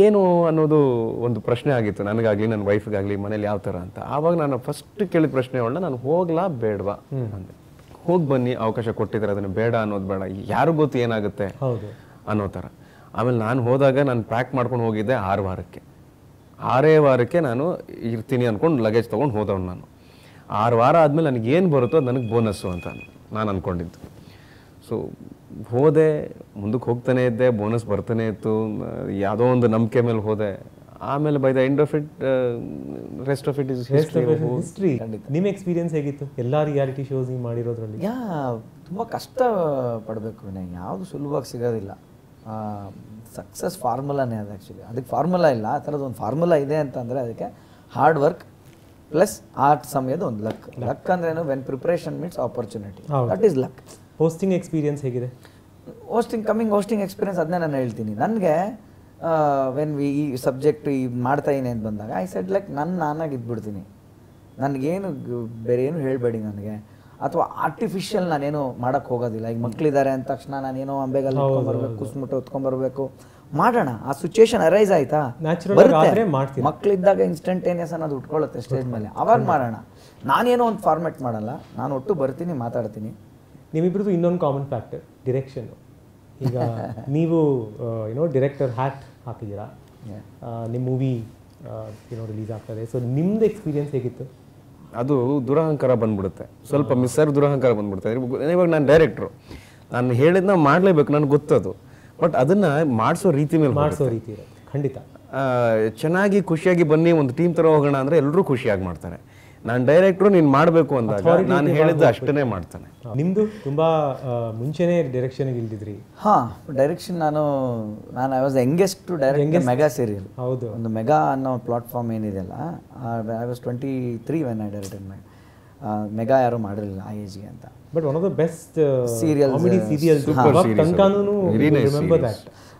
ಏನು ಅನ್ನೋದು ಒಂದು ಪ್ರಶ್ನೆ ಆಗಿತ್ತು ನನಗಾಗಲಿ, ನನ್ನ ವೈಫ್ಗಾಗಲಿ, ಮನೇಲಿ ಯಾವ ಥರ ಅಂತ. ಆವಾಗ ನಾನು ಫಸ್ಟ್ ಕೇಳಿದ ಪ್ರಶ್ನೆಗಳನ್ನ, ನಾನು ಹೋಗ್ಲಾ ಬೇಡವಾ ಅಂದೆ. ಹೋಗಿ ಬನ್ನಿ, ಅವಕಾಶ ಕೊಟ್ಟಿದ್ದಾರೆ, ಅದನ್ನು ಬೇಡ ಅನ್ನೋದು ಬೇಡ, ಯಾರು ಗೊತ್ತು ಏನಾಗುತ್ತೆ ಅನ್ನೋ ಥರ. ಆಮೇಲೆ ನಾನು ಹೋದಾಗ ನಾನು ಪ್ಯಾಕ್ ಮಾಡ್ಕೊಂಡು ಹೋಗಿದ್ದೆ 6 ವಾರಕ್ಕೆ. 6 ವಾರಕ್ಕೆ ನಾನು ಇರ್ತೀನಿ ಅಂದ್ಕೊಂಡು ಲಗೇಜ್ ತೊಗೊಂಡು ಹೋದವನು ನಾನು. 6 ವಾರ ಆದಮೇಲೆ ನನಗೆ ಏನು ಬರುತ್ತೋ ಅದು ನನಗೆ ಬೋನಸ್ಸು ಅಂತ ನಾನು ಅಂದ್ಕೊಂಡಿದ್ದು. ಸೊ ಹೋದೆ, ಮುಂದಕ್ಕೆ ಹೋಗ್ತಾನೆ ಇದ್ದೆ, ಬೋನಸ್ ಬರ್ತಾನೆ ಇತ್ತು. ಯಾವುದೋ ಒಂದು ನಂಬಿಕೆ ಮೇಲೆ ಹೋದೆ. ಆಮೇಲೆ by the end of it, rest of it is history. ನಿಮ್ಮ ಎಕ್ಸ್ಪೀರಿಯನ್ಸ್ ಹೇಗಿತ್ತು ಎಲ್ಲ ರಿಯಾಲಿಟಿ ಶೋಸ್ ನೀವು ಮಾಡಿರೋದ್ರಲ್ಲಿ? ತುಂಬ ಕಷ್ಟ ಪಡಬೇಕು ವಿನಯ್, ಯಾವುದು ಸುಲಭವಾಗಿ ಸಿಗೋದಿಲ್ಲ. ಸಕ್ಸಸ್ ಫಾರ್ಮುಲಾನೇ ಅದು. ಆ್ಯಕ್ಚುಲಿ ಅದಕ್ಕೆ ಫಾರ್ಮುಲಾ ಇಲ್ಲ, ಆ ಥರದ್ದು ಒಂದು ಫಾರ್ಮುಲಾ ಇದೆ ಅಂತಂದರೆ ಅದಕ್ಕೆ ಹಾರ್ಡ್ ವರ್ಕ್ ಪ್ಲಸ್ ಆರ್ಟ್ ಸಮಯದ ಒಂದು ಲಕ್. ಲಕ್ ಅಂದ್ರೇನು? When preparation meets opportunity, that is luck. Hosting experience ಹೇಗಿದೆ? ಹೋಸ್ಟಿಂಗ್ ಎಕ್ಸ್ಪೀರಿಯನ್ಸ್ ಅದನ್ನೇ ನಾನು ಹೇಳ್ತೀನಿ. ನನಗೆ ವೆನ್ ಈ ಸಬ್ಜೆಕ್ಟ್ ಈ ಮಾಡ್ತಾಯಿನಿ ಅಂತ ಬಂದಾಗ ಐ ಸೆಡ್ ಲೈಕ್ ನಾನಾಗಿ ಇದ್ಬಿಡ್ತೀನಿ. ನನಗೇನು ಬೇರೆ ಏನು ಹೇಳಬೇಡಿ ನನಗೆ, ಅಥವಾ ಆರ್ಟಿಫಿಷಿಯಲ್ ನಾನೇನು ಮಾಡೋಕ್ಕೆ ಹೋಗೋದಿಲ್ಲ. ಈಗ ಮಕ್ಕಳಿದ್ದಾರೆ ಅಂದ ತಕ್ಷಣ ನಾನೇನೋ ಅಂಬೆಗಲ್ಲಿ ಇಟ್ಕೊಂಡ್ಬರ್ಬೇಕು, ಕುಸ್ಮುಟ್ಟು ಹೊತ್ಕೊಂಡ್ಬರ್ಬೇಕು, ಮಾಡೋಣ. ಆ ಸಿಚುಯೇಷನ್ ಅರೈಸ್ ಆಯ್ತಾ, ಮಕ್ಕಳಿದ್ದಾಗ ಇನ್ಸ್ಟಂಟೇನಿಯಸ್ ಅನ್ನೋದು ಉಟ್ಕೊಳ್ಳುತ್ತೆ ಸ್ಟೇಜ್ ಮೇಲೆ, ಅವಾಗ ಮಾಡೋಣ. ನಾನೇನೋ ಒಂದು ಫಾರ್ಮೆಟ್ ಮಾಡಲ್ಲ, ನಾನು ಒಟ್ಟು ಬರ್ತೀನಿ, ಮಾತಾಡ್ತೀನಿ. ನಿಮ್ಮಿಬ್ರದ್ದು ಇನ್ನೊಂದು ಕಾಮನ್ ಫ್ಯಾಕ್ಟರ್ ಡಿರೆಕ್ಷನ್. ಈಗ ನೀವು ಡೈರೆಕ್ಟರ್ ಹ್ಯಾಟ್ ಹಾಕಿದ್ದೀರಾ, ನಿಮ್ಮ ಮೂವಿ ರಿಲೀಸ್ ಆಗ್ತದೆ. ಸೊ ನಿಮ್ದು ಎಕ್ಸ್ಪೀರಿಯನ್ಸ್ ಹೇಗಿತ್ತು? ಅದು ದುರಹಂಕಾರ ಬಂದ್ಬಿಡುತ್ತೆ, ಸ್ವಲ್ಪ ಮಿಸ್ಸರ್ ದುರಹಂಕಾರ ಬಂದ್ಬಿಡುತ್ತೆ. ಇವಾಗ ನಾನು ಡೈರೆಕ್ಟ್ರು, ನಾನು ಹೇಳಿದ್ನ ಮಾಡಲೇಬೇಕು, ನನಗೆ ಗೊತ್ತದು. ಬಟ್ ಅದನ್ನು ಮಾಡಿಸೋ ರೀತಿ ಮೇಲೆ ಮಾಡಿಸೋ ರೀತಿ ಇರುತ್ತೆ ಖಂಡಿತ. ಚೆನ್ನಾಗಿ ಖುಷಿಯಾಗಿ ಬನ್ನಿ, ಒಂದು ಟೀಮ್ ಥರ ಹೋಗೋಣ ಅಂದರೆ ಎಲ್ಲರೂ ಖುಷಿಯಾಗಿ ಮಾಡ್ತಾರೆ. ನಾನು ಡೈರೆಕ್ಟ್ರು, ನೀನು ಮಾಡಬೇಕು ಅಂದಾಗ ನಾನು ಹೇಳಿದ್ದು ಅಷ್ಟನ್ನೇ ಮಾಡ್ತಾನೆ. ನಿಮ್ಮದು ತುಂಬ ಮುಂಚೆನೇ ಡೈರೆಕ್ಷನ್ಗೆ ಇಲ್ದಿದ್ರಿ? ಹಾಂ, ಡೈರೆಕ್ಷನ್ ನಾನು I was youngest to direct mega serial. ಹೌದು, ಒಂದು ಮೆಗಾ ಅನ್ನೋ ಪ್ಲಾಟ್ಫಾರ್ಮ್ ಏನಿದೆಯಲ್ಲ, I was 23 when I directed mega. ಯಾರು ಮಾಡಿರಲಿಲ್ಲ ಆ ಏಜ್ಗೆ ಅಂತ. But one of the best serial.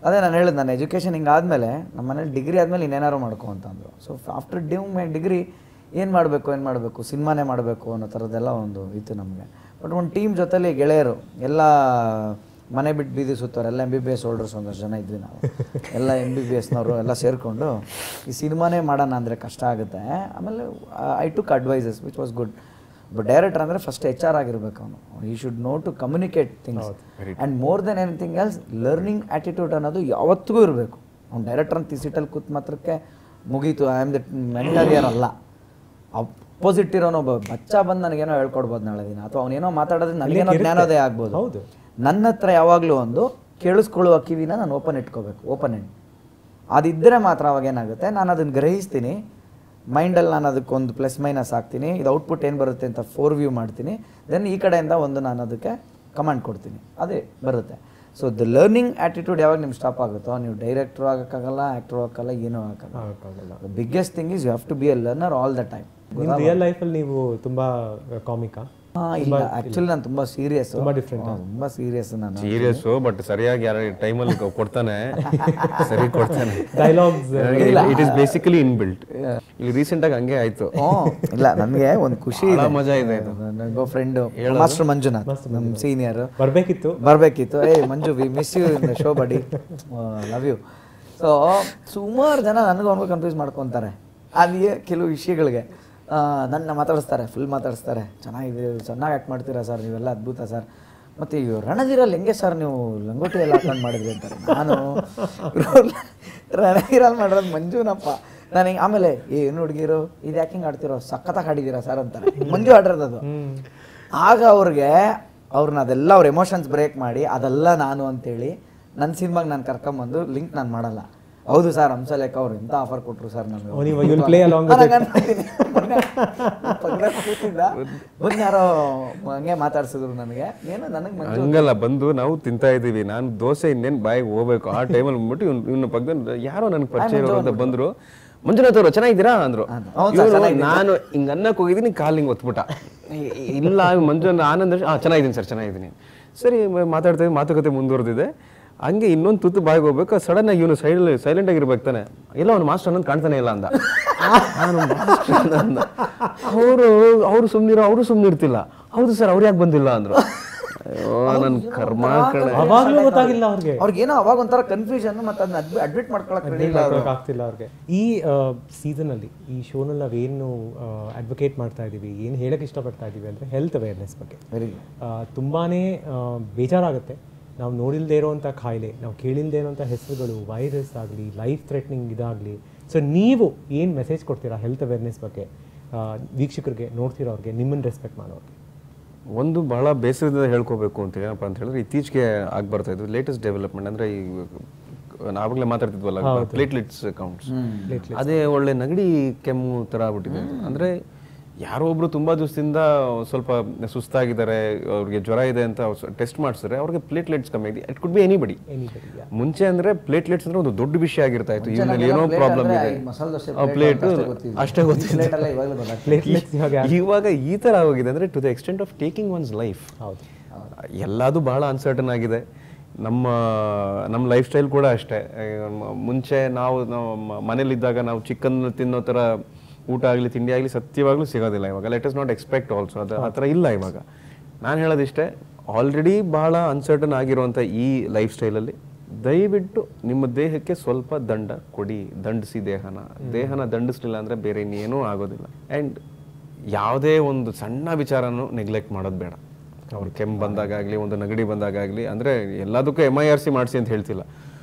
ಅದೇ ನಾನು ಹೇಳಿದ್ದು, ನನ್ನ ಎಜುಕೇಷನ್ ಹಿಂಗಾದ್ಮೇಲೆ ನಮ್ಮ ಮನೇಲಿ ಡಿಗ್ರಿ ಆದಮೇಲೆ ಇನ್ನೇನಾರು ಮಾಡ್ಕೊ ಅಂತಂದರು. So after doing my degree ಏನು ಮಾಡಬೇಕು, ಸಿನಿಮಾನೇ ಮಾಡಬೇಕು ಅನ್ನೋ ಥರದ್ದೆಲ್ಲ ಒಂದು ಇತ್ತು ನಮಗೆ. ಬಟ್ ಒಂದು ಟೀಮ್ ಜೊತೆಲಿ ಗೆಳೆಯರು ಎಲ್ಲ ಮನೆ ಬಿಟ್ಟು ಬೀದಿ ಸುತ್ತವ್ರು ಎಲ್ಲ MBBS ಹೋಲ್ಡರ್ಸ್ ಒಂದಷ್ಟು ಜನ ಇದ್ವಿ ನಾವು ಎಲ್ಲ MBBSನವರು ಎಲ್ಲ ಸೇರಿಕೊಂಡು ಈ ಸಿನಿಮಾನೇ ಮಾಡೋಣ ಅಂದರೆ ಕಷ್ಟ ಆಗುತ್ತೆ. ಆಮೇಲೆ I took advises which was good. But director ಅಂದರೆ ಫಸ್ಟ್ HR ಆಗಿರ್ಬೇಕು ಅವನು. He should know to communicate things and more than anything else learning attitude ಅನ್ನೋದು ಯಾವತ್ತಿಗೂ ಇರಬೇಕು. ಅವ್ನು ಡೈರೆಕ್ಟರ್ ಅಂತ ಸೀಟಲ್ಲಿ ಕೂತ್ ಮಾತ್ರಕ್ಕೆ ಮುಗೀತು I am the mentor year ಅಲ್ಲ. ಅಪೋಸಿಟ್ ಇರೋನು ಒಬ್ಬ ಬಚ್ಚ ಬಂದು ನನಗೇನೋ ಹೇಳ್ಕೊಡ್ಬೋದು ನಾಳೆ ದಿನ, ಅಥವಾ ಅವನೇನೋ ಮಾತಾಡೋದ್ರೆ ನನಗೇನೋ ಜ್ಞಾನೋದಯ ಆಗ್ಬೋದು. ಹೌದು, ನನ್ನ ಹತ್ರ ಯಾವಾಗಲೂ ಒಂದು ಕೇಳಿಸ್ಕೊಳ್ಳುವ ಕಿವಿನ ನಾನು ಓಪನ್ ಇಟ್ಕೋಬೇಕು, ಓಪನ್ ಎಂಡ್. ಅದಿದ್ದರೆ ಮಾತ್ರ ಅವಾಗ ಏನಾಗುತ್ತೆ, ನಾನು ಅದನ್ನು ಗ್ರಹಿಸ್ತೀನಿ, ಮೈಂಡಲ್ಲಿ ನಾನು ಅದಕ್ಕೊಂದು ಪ್ಲಸ್ ಮೈನಸ್ ಹಾಕ್ತೀನಿ, ಇದು ಔಟ್ಪುಟ್ ಏನು ಬರುತ್ತೆ ಅಂತ 4 ವ್ಯೂ ಮಾಡ್ತೀನಿ, ದೆನ್ ಈ ಕಡೆಯಿಂದ ಒಂದು ನಾನು ಅದಕ್ಕೆ ಕಮಾಂಡ್ ಕೊಡ್ತೀನಿ, ಅದೇ ಬರುತ್ತೆ. ಸೊ ದ ಲರ್ನಿಂಗ್ ಆ್ಯಟಿಟ್ಯೂಡ್ ಯಾವಾಗ ನಿಮ್ಗೆ ಸ್ಟಾಪ್ ಆಗುತ್ತೋ ನೀವು ಡೈರೆಕ್ಟ್ರು ಆಗೋಕ್ಕಾಗಲ್ಲ, ಆ್ಯಕ್ಟ್ರು ಆಗೋಕ್ಕಲ್ಲ, ಏನೂ ಆಗೋಕ್ಕಾಗಲ್ಲ. The biggest thing is you have to be a learner all the time. ನಿಮ್ಮ ರಿಯಲ್ ಲೈಫಲ್ಲಿ ನೀವು ತುಂಬ ಕಾಮಿಕಾ? ಇಲ್ಲ, ಆ್ಯಕ್ಚುಲಿ ನಾನು ತುಂಬ ಸೀರಿಯಸ್, ತುಂಬ ಡಿಫ್ರೆಂಟ್, ತುಂಬ ಸೀರಿಯಸ್. ನಾನು ಸೀರಿಯಸ್ಸು, ಬಟ್ ಸರಿಯಾಗಿ ಯಾರ ಟೈಮಲ್ಲಿ ಕೊಡ್ತಾನೆ, ಸರಿ ಕೊಡ್ತಾನೆ dialogues. It is basically in built. ಇಲ್ಲಿ ರೀಸೆಂಟಾಗಿ ಹಂಗೆ ಆಯ್ತು. ಇಲ್ಲ, ನನಗೆ ಒಂದು ಖುಷಿ ಇದೆ, ಮಜಾ ಇದೆ. ನನಗೊಬ್ಬ ಫ್ರೆಂಡ್ ಮಾಸ್ಟರ್ ಮಂಜುನಾಥ್, ನಮ್ಮ ಸೀನಿಯರ್, ಬರಬೇಕಿತ್ತು. Manju, we miss you in the show buddy, love you. So ಸುಮಾರು ಜನ ನನಗೂ ಅವನಿಗೂ ಕನ್ಫ್ಯೂಸ್ ಮಾಡ್ಕೊತಾರೆ ಅಲ್ಲಿ ಕೆಲವು ವಿಷಯಗಳಿಗೆ. ನನ್ನ ಮಾತಾಡಿಸ್ತಾರೆ, ಫುಲ್ ಮಾತಾಡಿಸ್ತಾರೆ, ಚೆನ್ನಾಗಿದೆ, ಚೆನ್ನಾಗಿ ಆ್ಯಕ್ಟ್ ಮಾಡ್ತೀರಾ ಸರ್, ನೀವೆಲ್ಲ ಅದ್ಭುತ ಸರ್. ಮತ್ತು ಈ ರಣಧೀರಲ್ಲಿ ಹೆಂಗೆ ಸರ್ ನೀವು ಲಂಗೋಟಿ ಎಲ್ಲ ಹಾಕೊಂಡು ಮಾಡಿದ್ರಿ ಅಂತಾರೆ. ನಾನು ರಣಧೀರಲ್ಲಿ ಮಾಡಿರೋದು ಮಂಜುನಪ್ಪ. ನನಗೆ ಆಮೇಲೆ ಏನು ಹುಡುಗಿರು ಇದು ಯಾಕೆ ಹಿಂಗೆ ಆಡ್ತಿರೋ, ಸಖತ್ತಾಗಿ ಆಡಿದ್ದೀರಾ ಸರ್ ಅಂತಾರೆ. ಮಂಜು ಆಡಿರೋದು. ಆಗ ಅವ್ರನ್ನ ಅದೆಲ್ಲ ಅವ್ರ ಎಮೋಷನ್ಸ್ ಬ್ರೇಕ್ ಮಾಡಿ ಅದೆಲ್ಲ ನಾನು ಅಂತೇಳಿ ನನ್ನ ಸಿನಿಮಾಗೆ ನಾನು ಕರ್ಕೊಂಬಂದು ಲಿಂಕ್ ನಾನು ಮಾಡಲ್ಲ. ಹೌದು ಸರ್, ಹಂಸಲೇಖ ಅವ್ರು ಎಂಥ ಆಫರ್ ಕೊಟ್ಟರು ಸರ್ ನಮಗೆ, ಯಾರೋ ಹಂಗೆ ಮಾತಾಡ್ಸಿದ್ರು ನನಗೆ. ಏನು ನನಗೆ ಹಂಗಲ್ಲ, ಬಂದು ನಾವು ತಿಂತಾ ಇದ್ದೀವಿ, ನಾನು ದೋಸೆ ಇನ್ನೇನು ಬಾಯಿಗೆ ಹೋಗ್ಬೇಕು ಆ ಟೈಮಲ್ಲಿ ಬಂದ್ಬಿಟ್ಟು ಇವ್ನ ಪಕ್ಕದ ಯಾರೋ ನನಗೆ ಪರಿಚಯ ಇರೋ ಅಂತ ಬಂದರು. ಮಂಜುನಾಥ್ ಅವರು ಚೆನ್ನಾಗಿದ್ದೀರಾ ಅಂದರು. ನಾನು ಹಿಂಗೆ ಅನ್ನಕ್ಕೆ ಹೋಗಿದ್ದೀನಿ, ಕಾಲು ಹಿಂಗೆ ಒತ್ಬಿಟ್ಟ. ಇಲ್ಲ ಮಂಜುನಾಥ್ ಆನಂದ್ ಚೆನ್ನಾಗಿದ್ದೀನಿ ಸರ್, ಚೆನ್ನಾಗಿದ್ದೀನಿ. ಸರಿ ಮಾತಾಡ್ತಾ ಮಾತುಕತೆ ಮುಂದುವರೆದಿದೆ. ಹಂಗೆ ಇನ್ನೊಂದು ತುತ್ತು ಬಾಯಿಗೆ ಹೋಗ್ಬೇಕು, ಸಡನ್ ಆಗಿ ಇವನು ಸೈಲೆಂಟ್ ಆಗಿರ್ಬೇಕು ತಾನೆ, ಎಲ್ಲ ಅವ್ನು ಮಾಸ್ಟರ್ ಅನ್ನೋದು ಕಾಣ್ತಾನೆ ಇಲ್ಲ ಅಂದ. ನಾನು ಮಾಸ್ಟರ್ ಅಂದ. ಅವರು ಸುಮ್ಮನಿರ್ತಿಲ್ಲ. ಹೌದು ಸರ್, ಅವ್ರು ಯಾಕೆ ಬಂದಿಲ್ಲ ಅಂದ್ರು. ನನ್ನ ಕರ್ಮ ಗೊತ್ತಾಗಿಲ್ಲ ಅವ್ರಿಗೆ. ಅವ್ರಿಗೇನೋ ಅವಾಗ ಒಂಥರ ಕನ್ಫ್ಯೂಷನ್, ಮತ್ತು ಅದನ್ನ ಅಡ್ಮಿಟ್ ಮಾಡ್ಕೊಳಕ್ ಆಗ್ತಿಲ್ಲ ಅವ್ರಿಗೆ. ಈ ಸೀಸನಲ್ಲಿ, ಈ ಶೋನಲ್ಲಿ ನಾವೇನು ಅಡ್ವೊಕೇಟ್ ಮಾಡ್ತಾ ಇದ್ದೀವಿ, ಏನು ಹೇಳಕ್ಕೆ ಇಷ್ಟಪಡ್ತಾ ಇದ್ದೀವಿ ಅಂದರೆ ಹೆಲ್ತ್ ಅವೇರ್ನೆಸ್ ಬಗ್ಗೆ. ತುಂಬಾ ಬೇಜಾರಾಗುತ್ತೆ. ನಾವು ನೋಡಿಲ್ಲದೆ ಇರೋವಂಥ ಕಾಯಿಲೆ, ನಾವು ಕೇಳಿಲ್ಲದೆ ಇರೋವಂಥ ಹೆಸರುಗಳು, ವೈರಸ್ ಆಗಲಿ, ಲೈಫ್ ಥ್ರೆಟ್ನಿಂಗ್ ಇದಾಗಲಿ. ಸೊ ನೀವು ಏನು ಮೆಸೇಜ್ ಕೊಡ್ತೀರಾ ಹೆಲ್ತ್ ಅವೇರ್ನೆಸ್ ಬಗ್ಗೆ ವೀಕ್ಷಕರಿಗೆ, ನೋಡ್ತಿರೋರಿಗೆ, ನಿಮ್ಮನ್ನು ರೆಸ್ಪೆಕ್ಟ್ ಮಾಡೋರಿಗೆ? ಒಂದು ಭಾಳ ಬೇಸರದಿಂದ ಹೇಳ್ಕೋಬೇಕು ಅಂತ ಏನಪ್ಪ ಅಂತ ಹೇಳಿದ್ರೆ, ಇತ್ತೀಚೆಗೆ ಆಗ್ಬರ್ತಾ ಇದ್ದು ಲೇಟೆಸ್ಟ್ ಡೆವಲಪ್ಮೆಂಟ್ ಅಂದರೆ ಈ ನಾವಾಗಲೇ ಮಾತಾಡ್ತಿದ್ವಲ್ಲ, ಪ್ಲೇಟ್ಲೆಟ್ಸ್ ಕೌಂಟ್ಸ್, ಅದೇ ಒಳ್ಳೆ ನೆಗಡಿ ಕೆಮ್ಮು ಥರ ಆಗ್ಬಿಟ್ಟಿದೆ. ಅಂದರೆ ಯಾರೋ ಒಬ್ರು ತುಂಬ ದಿವಸದಿಂದ ಸ್ವಲ್ಪ ಸುಸ್ತಾಗಿದ್ದಾರೆ, ಅವ್ರಿಗೆ ಜ್ವರ ಇದೆ ಅಂತ ಟೆಸ್ಟ್ ಮಾಡಿಸಿದ್ರೆ ಅವ್ರಿಗೆ ಪ್ಲೇಟ್ಲೆಟ್ಸ್ ಕಮ್ಮಿ ಆಗಿದೆ. It could be anybody. ಮುಂಚೆ ಅಂದರೆ ಪ್ಲೇಟ್ಲೆಟ್ಸ್ ಅಂದರೆ ಒಂದು ದೊಡ್ಡ ವಿಷಯ ಆಗಿರ್ತಾ ಇತ್ತು. ಇವನಲ್ಲಿ ಏನೋ ಪ್ರಾಬ್ಲಮ್ ಇದೆ, ಪ್ಲೇಟ್ ಅಷ್ಟೇ ಗೊತ್ತಿಲ್ಲ. ಇವಾಗ ಈ ಥರ ಆಗೋಗಿದೆ ಅಂದರೆ to the extent of taking one's life. ಎಲ್ಲದೂ ಭಾಳ ಅನ್ಸರ್ಟನ್ ಆಗಿದೆ. ನಮ್ಮ ಲೈಫ್ ಸ್ಟೈಲ್ ಕೂಡ ಅಷ್ಟೇ. ಮುಂಚೆ ನಾವು ಮನೇಲಿದ್ದಾಗ ನಾವು ಚಿಕನ್ ತಿನ್ನೋ ಥರ ಊಟ ಆಗಲಿ ತಿಂಡಿ ಆಗಲಿ ಸತ್ಯವಾಗ್ಲೂ ಸಿಗೋದಿಲ್ಲ ಇವಾಗ. Let us not expect also, ಅದು ಆ ಥರ ಇಲ್ಲ ಇವಾಗ. ನಾನು ಹೇಳೋದಿಷ್ಟೇ, ಆಲ್ರೆಡಿ ಭಾಳ ಅನ್ಸರ್ಟನ್ ಆಗಿರುವಂಥ ಈ ಲೈಫ್ ಸ್ಟೈಲಲ್ಲಿ ದಯವಿಟ್ಟು ನಿಮ್ಮ ದೇಹಕ್ಕೆ ಸ್ವಲ್ಪ ದಂಡ ಕೊಡಿ, ದಂಡಿಸಿ ದೇಹನ ದಂಡಿಸ್ಲಿಲ್ಲ ಅಂದರೆ ಬೇರೆ ಇನ್ನೇನೂ ಆಗೋದಿಲ್ಲ. ಆ್ಯಂಡ್ ಯಾವುದೇ ಒಂದು ಸಣ್ಣ ವಿಚಾರನೂ ನೆಗ್ಲೆಕ್ಟ್ ಮಾಡೋದು ಬೇಡ. ಅವ್ರು ಕೆಮ್ಮು ಬಂದಾಗಲಿ, ಒಂದು ನೆಗಡಿ ಬಂದಾಗಲಿ, ಅಂದರೆ ಎಲ್ಲದಕ್ಕೂ MIRC ಮಾಡಿಸಿ ಅಂತ ಹೇಳ್ತಿಲ್ಲ,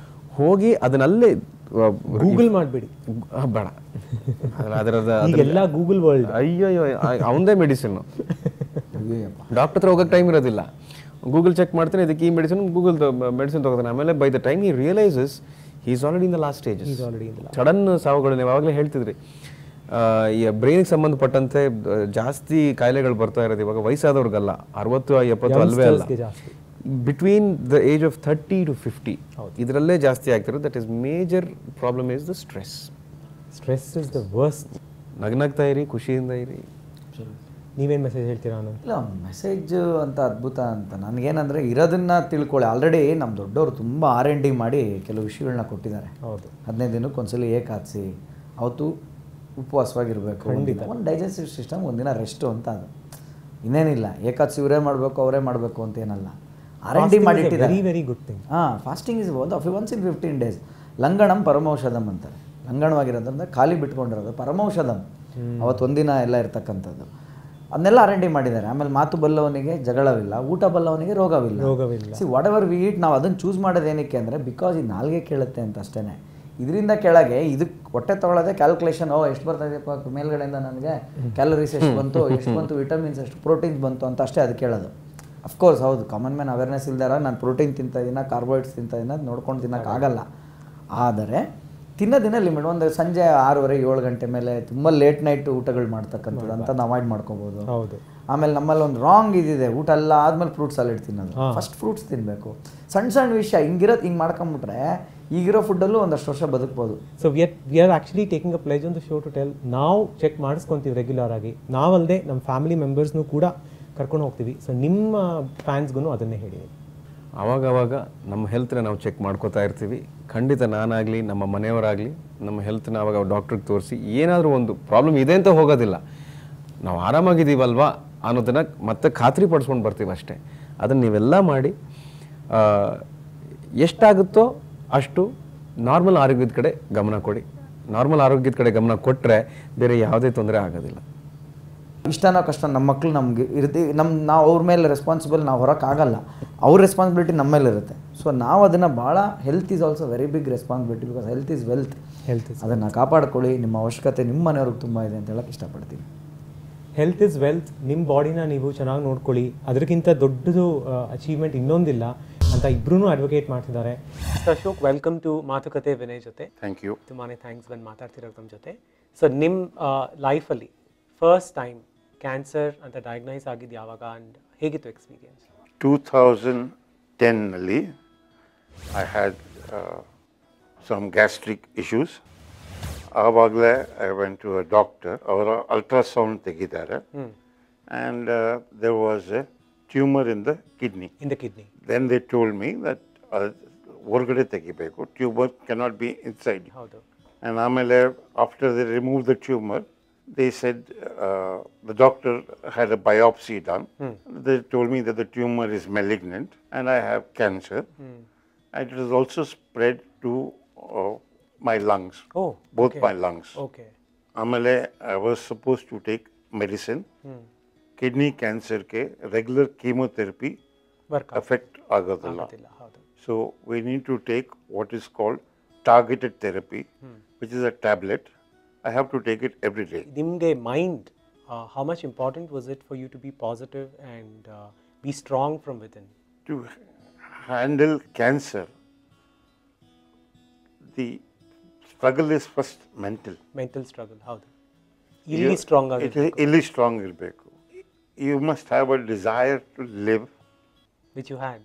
ಹೋಗಿ ಅದನ್ನಲ್ಲೇ ಗೂಗಲ್ ಮಾಡಬೇಡಿ, ಬೇಡ. ಅದೆಲ್ಲ ಗೂಗಲ್ ವರ್ಲ್ಡ್. ಅಯ್ಯೋ, ಅವಂದೇ ಮೆಡಿಸಿನ್. ಡಾಕ್ಟರ್ ಹತ್ರ ಹೋಗೋಕೆ ಟೈಮ್ ಇರೋದಿಲ್ಲ. ಗೂಗಲ್ ಚೆಕ್ ಮಾಡ್ತಾನೆ, ಇದಕ್ಕೆ ಈ ಮೆಡಿಸಿನ್, ಗೂಗಲ್ ಮೆಡಿಸಿನ್ ತಗೋತಾನೆ. ಆಮೇಲೆ by the time he realises he is already in the last stages. Sudden ಸಾವುಗಳು ನೀವು ಆವಾಗಲೇ ಹೇಳ್ತಿದ್ರಿ. ಈ ಬ್ರೈನ್ಗೆ ಸಂಬಂಧಪಟ್ಟಂತೆ ಜಾಸ್ತಿ ಕಾಯಿಲೆಗಳು ಬರ್ತಾ ಇರೋದು ಇವಾಗ ವಯಸ್ಸಾದವ್ರಿಗಲ್ಲ, 60-70 ಅಲ್ವೇ ಅಲ್ಲ, between the age of 30 to 50 ಇದರಲ್ಲೇ ಜಾಸ್ತಿ ಆಗ್ತಿರೋದು. That is major problem is the stress. Stress is the worst. ನಗ್ನಗ್ತಾ ಇರಿ, ಖುಷಿಯಿಂದ ಇರಿ. ನೀವೇನು ಮೆಸೇಜ್ ಹೇಳ್ತೀರಾ? ಇಲ್ಲ, ಮೆಸೇಜ್ ಅಂತ ಅದ್ಭುತ ಅಂತ ನನಗೇನಂದರೆ ಇರೋದನ್ನ ತಿಳ್ಕೊಳ್ಳಿ. ಆಲ್ರೆಡಿ ನಮ್ಮ ದೊಡ್ಡವರು ತುಂಬ R&D ಮಾಡಿ ಕೆಲವು ವಿಷಯಗಳನ್ನ ಕೊಟ್ಟಿದ್ದಾರೆ. ಹೌದು, 15 ದಿನಕ್ಕೆ ಒಂದ್ಸಲಿ ಏಕಾದಶಿ, ಅವತ್ತು ಉಪವಾಸವಾಗಿರಬೇಕು, ಒಂದು ಡೈಜೆಸ್ಟಿವ್ ಸಿಸ್ಟಮ್, ಒಂದಿನ ರೆಸ್ಟು ಅಂತ. ಅದು ಇನ್ನೇನಿಲ್ಲ, ಏಕಾದಶಿ ಇವರೇ ಮಾಡಬೇಕು ಅವರೇ ಮಾಡಬೇಕು ಅಂತೇನಲ್ಲ. R&D ಮಾಡಿಟ್ಟಿದ್ದಾರೆ. Very very good thing. Fasting is once in 15 days. ಲಂಗಣಂ ಪರಮೌಷಧಂ ಅಂತಾರೆ. ಲಂಗಣವಾಗಿರೋದ್ರಿಂದ ಖಾಲಿ ಬಿಟ್ಕೊಂಡಿರೋದು ಪರಮೌಷಧಂ. ಅವತ್ತು ಒಂದಿನ ಎಲ್ಲ ಇರ್ತಕ್ಕಂಥದ್ದು ಅದನ್ನೆಲ್ಲ R&D ಮಾಡಿದ್ದಾರೆ. ಆಮೇಲೆ ಮಾತು ಬಲ್ಲವನಿಗೆ ಜಗಳವಿಲ್ಲ, ಊಟ ಬಲ್ಲವನಿಗೆ ರೋಗವಿಲ್ಲ. ವಾಟ್ ಎವರ್ ವಿ ಈಟ್, ನಾವು ಅದನ್ನು ಚೂಸ್ ಮಾಡೋದೇನಕ್ಕೆ ಅಂದರೆ ಬಿಕಾಸ್ ಈ ನಾಲ್ಗೆ ಕೇಳುತ್ತೆ ಅಂತ ಅಷ್ಟೇ. ಇದರಿಂದ ಕೆಳಗೆ ಇದಕ್ಕೆ ಹೊಟ್ಟೆ ತೊಗೊಳ್ಳೋದೇ ಕ್ಯಾಲ್ಕುಲೇಷನ್. ಎಷ್ಟು ಬರ್ತಾ ಇದೆಯಪ್ಪ ಮೇಲ್ಗಡೆಯಿಂದ ನನಗೆ, ಕ್ಯಾಲರೀಸ್ ಎಷ್ಟು ಬಂತು, ಎಷ್ಟು ಬಂತು, ವಿಟಮಿನ್ಸ್ ಎಷ್ಟು, ಪ್ರೋಟೀನ್ಸ್ ಬಂತು ಅಂತ ಅಷ್ಟೇ ಅದು ಕೇಳೋದು. ಅಫ್ಕೋರ್ಸ್ ಹೌದು, ಕಾಮನ್ ಮ್ಯಾನ್ ಅವೇರ್ನೆಸ್ ಇಲ್ದಾರ ನಾನು ಪ್ರೋಟೀನ್ ತಿಂತಾಯಿದ್ದೀನ, ಕಾರ್ಬೋಹೈಡ್ರೇಟ್ಸ್ ತಿಂತಾಯಿದ್ದೀನ ನೋಡ್ಕೊಂಡು ತಿನ್ನೋಕ್ಕಾಗಲ್ಲ. ಆದರೆ ತಿನ್ನೋದಿನ ಲಿಮಿಟ್. ಒಂದು ಸಂಜೆ 6:30 7 ಗಂಟೆ ಮೇಲೆ ತುಂಬ ಲೇಟ್ ನೈಟ್ ಊಟಗಳು ಮಾಡ್ತಕ್ಕಂಥದ್ದು ಅಂಥದ್ದು ಅವಾಯ್ಡ್ ಮಾಡ್ಕೋಬೋದು. ಹೌದು. ಆಮೇಲೆ ನಮ್ಮಲ್ಲಿ ಒಂದು ರಾಂಗ್ ಇದಿದೆ, ಊಟ ಎಲ್ಲ ಆದಮೇಲೆ ಫ್ರೂಟ್ ಸಾಲೆಡ್ ತಿನ್ನೋದು. ಫಸ್ಟ್ ಫ್ರೂಟ್ಸ್ ತಿನ್ನಬೇಕು. ಸಣ್ಣ ಸಣ್ಣ ವಿಷಯ ಹಿಂಗಿರೋದು ಹಿಂಗೆ ಮಾಡ್ಕೊಂಬಿಟ್ರೆ ಈಗಿರೋ ಫುಡ್ಡಲ್ಲೂ ಒಂದಷ್ಟು ವರ್ಷ ಬದುಕ್ಬೋದು. So we are actually taking a pledge on the show to tell, ನಾವು ಚೆಕ್ ಮಾಡಿಸ್ಕೊತೀವಿ ರೆಗ್ಯುಲರ್ ಆಗಿ, ನಾವಲ್ಲದೆ ನಮ್ಮ ಫ್ಯಾಮಿಲಿ ಮೆಂಬರ್ಸ್ನೂ ಕೂಡ ಕರ್ಕೊಂಡು ಹೋಗ್ತೀವಿ. ಸೊ ನಿಮ್ಮ ಫ್ಯಾನ್ಸ್ಗೂ ಅದನ್ನೇ ಹೇಳಿ. ಆವಾಗವಾಗ ನಮ್ಮ ಹೆಲ್ತ್ನ ನಾವು ಚೆಕ್ ಮಾಡ್ಕೋತಾ ಇರ್ತೀವಿ. ಖಂಡಿತ ನಾನಾಗಲಿ ನಮ್ಮ ಮನೆಯವರಾಗಲಿ ನಮ್ಮ ಹೆಲ್ತ್ನ ಆವಾಗ ಡಾಕ್ಟ್ರಿಗೆ ತೋರಿಸಿ ಏನಾದರೂ ಒಂದು ಪ್ರಾಬ್ಲಮ್ ಇದೆ ಅಂತ ಹೋಗೋದಿಲ್ಲ, ನಾವು ಆರಾಮಾಗಿದ್ದೀವಲ್ವಾ ಅನ್ನೋದನ್ನು ಮತ್ತೆ ಖಾತ್ರಿ ಪಡಿಸ್ಕೊಂಡು ಬರ್ತೀವಿ ಅಷ್ಟೇ. ಅದನ್ನು ನೀವೆಲ್ಲ ಮಾಡಿ ಎಷ್ಟಾಗುತ್ತೋ ಅಷ್ಟು ನಾರ್ಮಲ್ ಆರೋಗ್ಯದ ಕಡೆ ಗಮನ ಕೊಡಿ. ನಾರ್ಮಲ್ ಆರೋಗ್ಯದ ಕಡೆ ಗಮನ ಕೊಟ್ಟರೆ ಬೇರೆ ಯಾವುದೇ ತೊಂದರೆ ಆಗೋದಿಲ್ಲ. ಇಷ್ಟನೋ ಕಷ್ಟ ನಮ್ಮ ಮಕ್ಕಳು ನಮ್ಗೆ ಇರ್ತೀವಿ, ನಾವು ಅವ್ರ ಮೇಲೆ ರೆಸ್ಪಾನ್ಸಿಬಲ್, ನಾವು ಹೊರಕ್ಕಾಗಲ್ಲ, ಅವ್ರ ರೆಸ್ಪಾನ್ಸಿಬಿಲಿಟಿ ನಮ್ಮ ಮೇಲೆ ಇರುತ್ತೆ. ಸೊ ನಾವು ಅದನ್ನು ಭಾಳ, health is also very big responsibility, because health is wealth. ಅದನ್ನು ಕಾಪಾಡ್ಕೊಳ್ಳಿ. ನಿಮ್ಮ ಅವಶ್ಯಕತೆ ನಿಮ್ಮ ಮನೆಯವ್ರಿಗೆ ತುಂಬ ಇದೆ ಅಂತ ಹೇಳಕ್ಕೆ ಇಷ್ಟಪಡ್ತೀನಿ. Health is wealth. ನಿಮ್ಮ ಬಾಡಿನ ನೀವು ಚೆನ್ನಾಗಿ ನೋಡ್ಕೊಳ್ಳಿ, ಅದಕ್ಕಿಂತ ದೊಡ್ಡದು ಅಚೀವ್ಮೆಂಟ್ ಇನ್ನೊಂದಿಲ್ಲ ಅಂತ ಇಬ್ಬರೂ ಅಡ್ವೊಕೇಟ್ ಮಾಡ್ತಿದ್ದಾರೆ. ಅಶೋಕ್, ವೆಲ್ಕಮ್ ಟು ಮಾತುಕತೆ ವಿನಯ್ ಜೊತೆ. Thank you. ತುಂಬಾ ಥ್ಯಾಂಕ್ಸ್ ಬಂದು ಮಾತಾಡ್ತಿರೋದು ನಮ್ಮ ಜೊತೆ. ಸೊ ನಿಮ್ಮ ಲೈಫಲ್ಲಿ ಫಸ್ಟ್ ಟೈಮ್ ಕ್ಯಾನ್ಸರ್ ಅಂತ ಡಯಾಗ್ನೈಸ್ ಆಗಿದ್ದು ಯಾವಾಗ ಆ್ಯಂಡ್ ಹೇಗಿತ್ತು ಎಕ್ಸ್ಪೀರಿಯನ್ಸ್? 2010ನಲ್ಲಿ I had some gastric issues. ಆವಾಗಲೇ I went to a doctor. ಅವರ ಅಲ್ಟ್ರಾಸೌಂಡ್ ತೆಗಿದ್ದಾರೆ and there was a tumour in the kidney. Then they told me that ಹೊರಗಡೆ ತೆಗಿಬೇಕು, tumour cannot be inside. And ಆಮೇಲೆ after they remove the tumour, they said the doctor had a biopsy done. They told me that the tumor is malignant and I have cancer. And it was also spread to my lungs, both my lungs. Amale, I was supposed to take medicine. Kidney cancer ke regular chemotherapy affect agadilla. So we need to take what is called targeted therapy, which is a tablet. I have to take it every day. Nimge mind, how much important was it for you to be positive and be strong from within? To handle cancer, the struggle is first mental. Mental struggle, how? Illi strong agirbeku. Illi strong irbeku. You must have a desire to live. Which you had.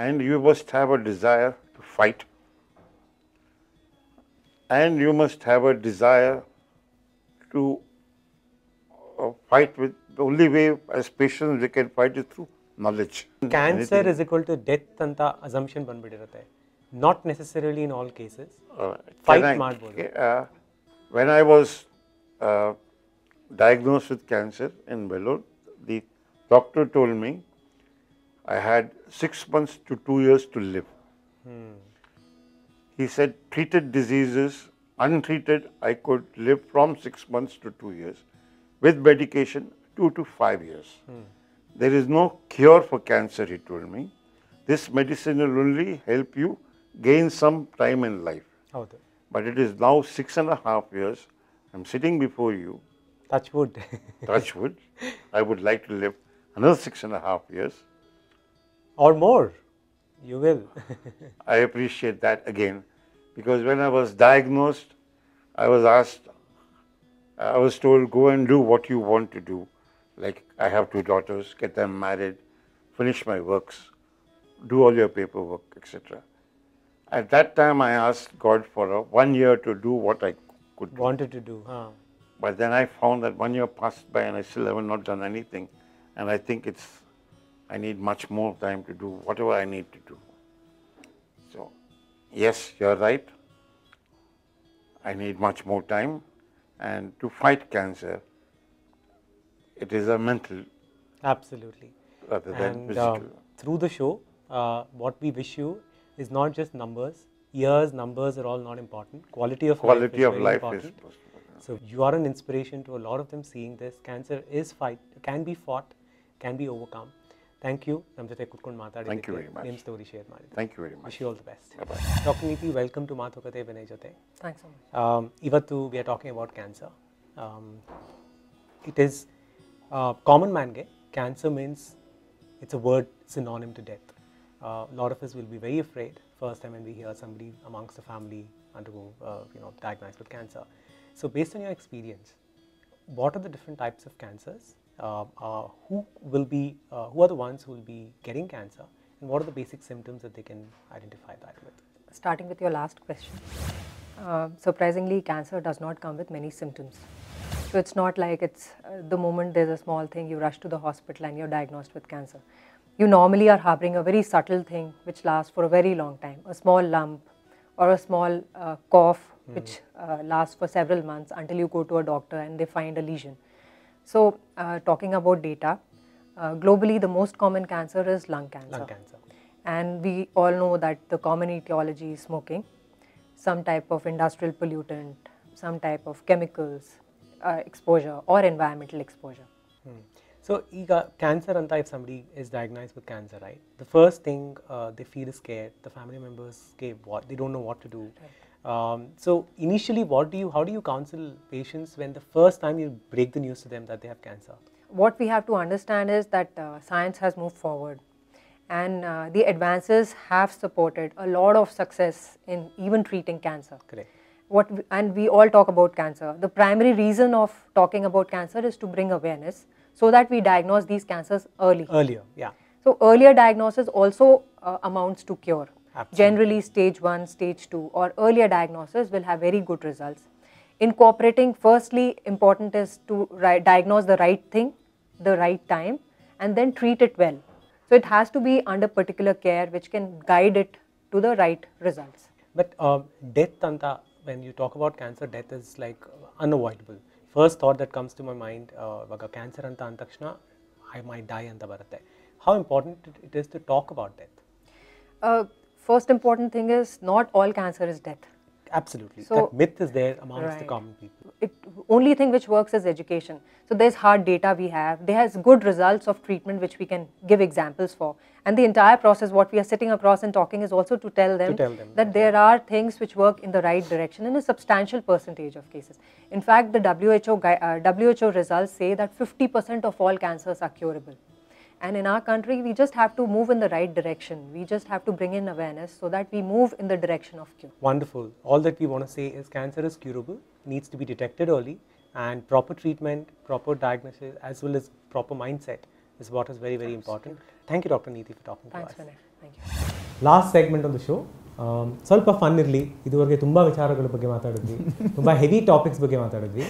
And you must have a desire to fight. And you must have a desire to fight with, the only way as patients we can fight is through knowledge. Cancer is equal to death anta assumption banbidirutte. Not necessarily in all cases. Fight madbodu. When I was diagnosed with cancer in Vellore, the doctor told me I had 6 months to 2 years to live. He said treated diseases, untreated, I could live from 6 months to 2 years. With medication, 2 to 5 years. There is no cure for cancer, he told me. This medicine will only help you gain some time in life. But it is now 6.5 years. I'm sitting before you. Touch wood. Touch wood. I would like to live another 6.5 years. Or more. You will. I appreciate that again, because when I was diagnosed, I was asked, I was told, go and do what you want to do. Like, I have 2 daughters, get them married, finish my works, do all your paperwork, etc. At that time, I asked God for 1 year to do what I could do. Wanted to do, huh? But then I found that 1 year passed by and I still have not done anything. And I think I need much more time to do whatever I need to do. So, yes, you're right. I need much more time. And to fight cancer, it is a mental. Absolutely. Rather than physical. through the show, what we wish you is not just numbers. Years, numbers are all not important. Quality of life is very important. So you are an inspiration to a lot of them seeing this. Cancer can be fought, can be overcome. Thank you. Nam jothe kutkondu maatadidike. Thank you very much. Name story share ಮಾಡಿ. Thank you very much. Wish you all the best. Bye-bye. Dr. Neeti, welcome to Mathukate Vinay Jothe. Thanks so much. Ivattu we are talking about cancer. It is common man ge cancer means it's a word synonym to death. A lot of us will be very afraid first time when we hear somebody amongst the family undergo, diagnosed with cancer. So based on your experience, what are the different types of cancers? Who are the ones who will be getting cancer, and what are the basic symptoms that they can identify that with? Starting with your last question, surprisingly, cancer does not come with many symptoms. So it's not like it's the moment there's a small thing, you rush to the hospital and you're diagnosed with cancer. You normally are harboring a very subtle thing which lasts for a very long time, a small lump or a small cough which lasts for several months until you go to a doctor and they find a lesion. So talking about data, globally the most common cancer is lung cancer. Lung cancer. And we all know that the common etiology is smoking, some type of industrial pollutant, some type of chemicals exposure or environmental exposure. So, cancer anta if somebody is diagnosed with cancer, right? The first thing they feel is scared. The family members they don't know what to do. So initially, how do you counsel patients when the first time you break the news to them that they have cancer? What we have to understand is that science has moved forward, and the advances have supported a lot of success in even treating cancer. Correct. And we all talk about cancer. The primary reason of talking about cancer is to bring awareness so that we diagnose these cancers early. Earlier, yeah. So earlier diagnosis also amounts to cure. Absolutely. Generally stage 1, stage 2 or earlier diagnosis will have very good results. Incorporating, firstly, important is to diagnose the right thing, the right time, and then treat it well. So it has to be under particular care which can guide it to the right results. But death anta, when you talk about cancer, death is like unavoidable. First thought that comes to my mind, cancer anta antakshna, I might die anta baratte. How important it is to talk about death? First important thing is not all cancer is death. Absolutely. So, that myth is there amongst the right. common people. Only thing which works is education. So there's hard data we have. There has good results of treatment which we can give examples for. And the entire process, what we are sitting across and talking is also to tell them that there are things which work in the right direction in a substantial percentage of cases. In fact, the WHO results say that 50% of all cancers are curable. And in our country, we just have to move in the right direction. We just have to bring in awareness so that we move in the direction of cure. Wonderful. All that we want to say is cancer is curable, needs to be detected early, and proper treatment, proper diagnosis, as well as proper mindset is what is very, very important. Thank you, Dr. Neeti, for talking to us. Thanks, Vinay. Thank you. Last segment of the show ಸ್ವಲ್ಪ fun ಇರಲಿ. ಇದುವರೆಗೆ ತುಂಬ ವಿಚಾರಗಳ ಬಗ್ಗೆ ಮಾತಾಡಿದ್ವಿ, ತುಂಬ heavy topics ಬಗ್ಗೆ ಮಾತಾಡಿದ್ವಿ.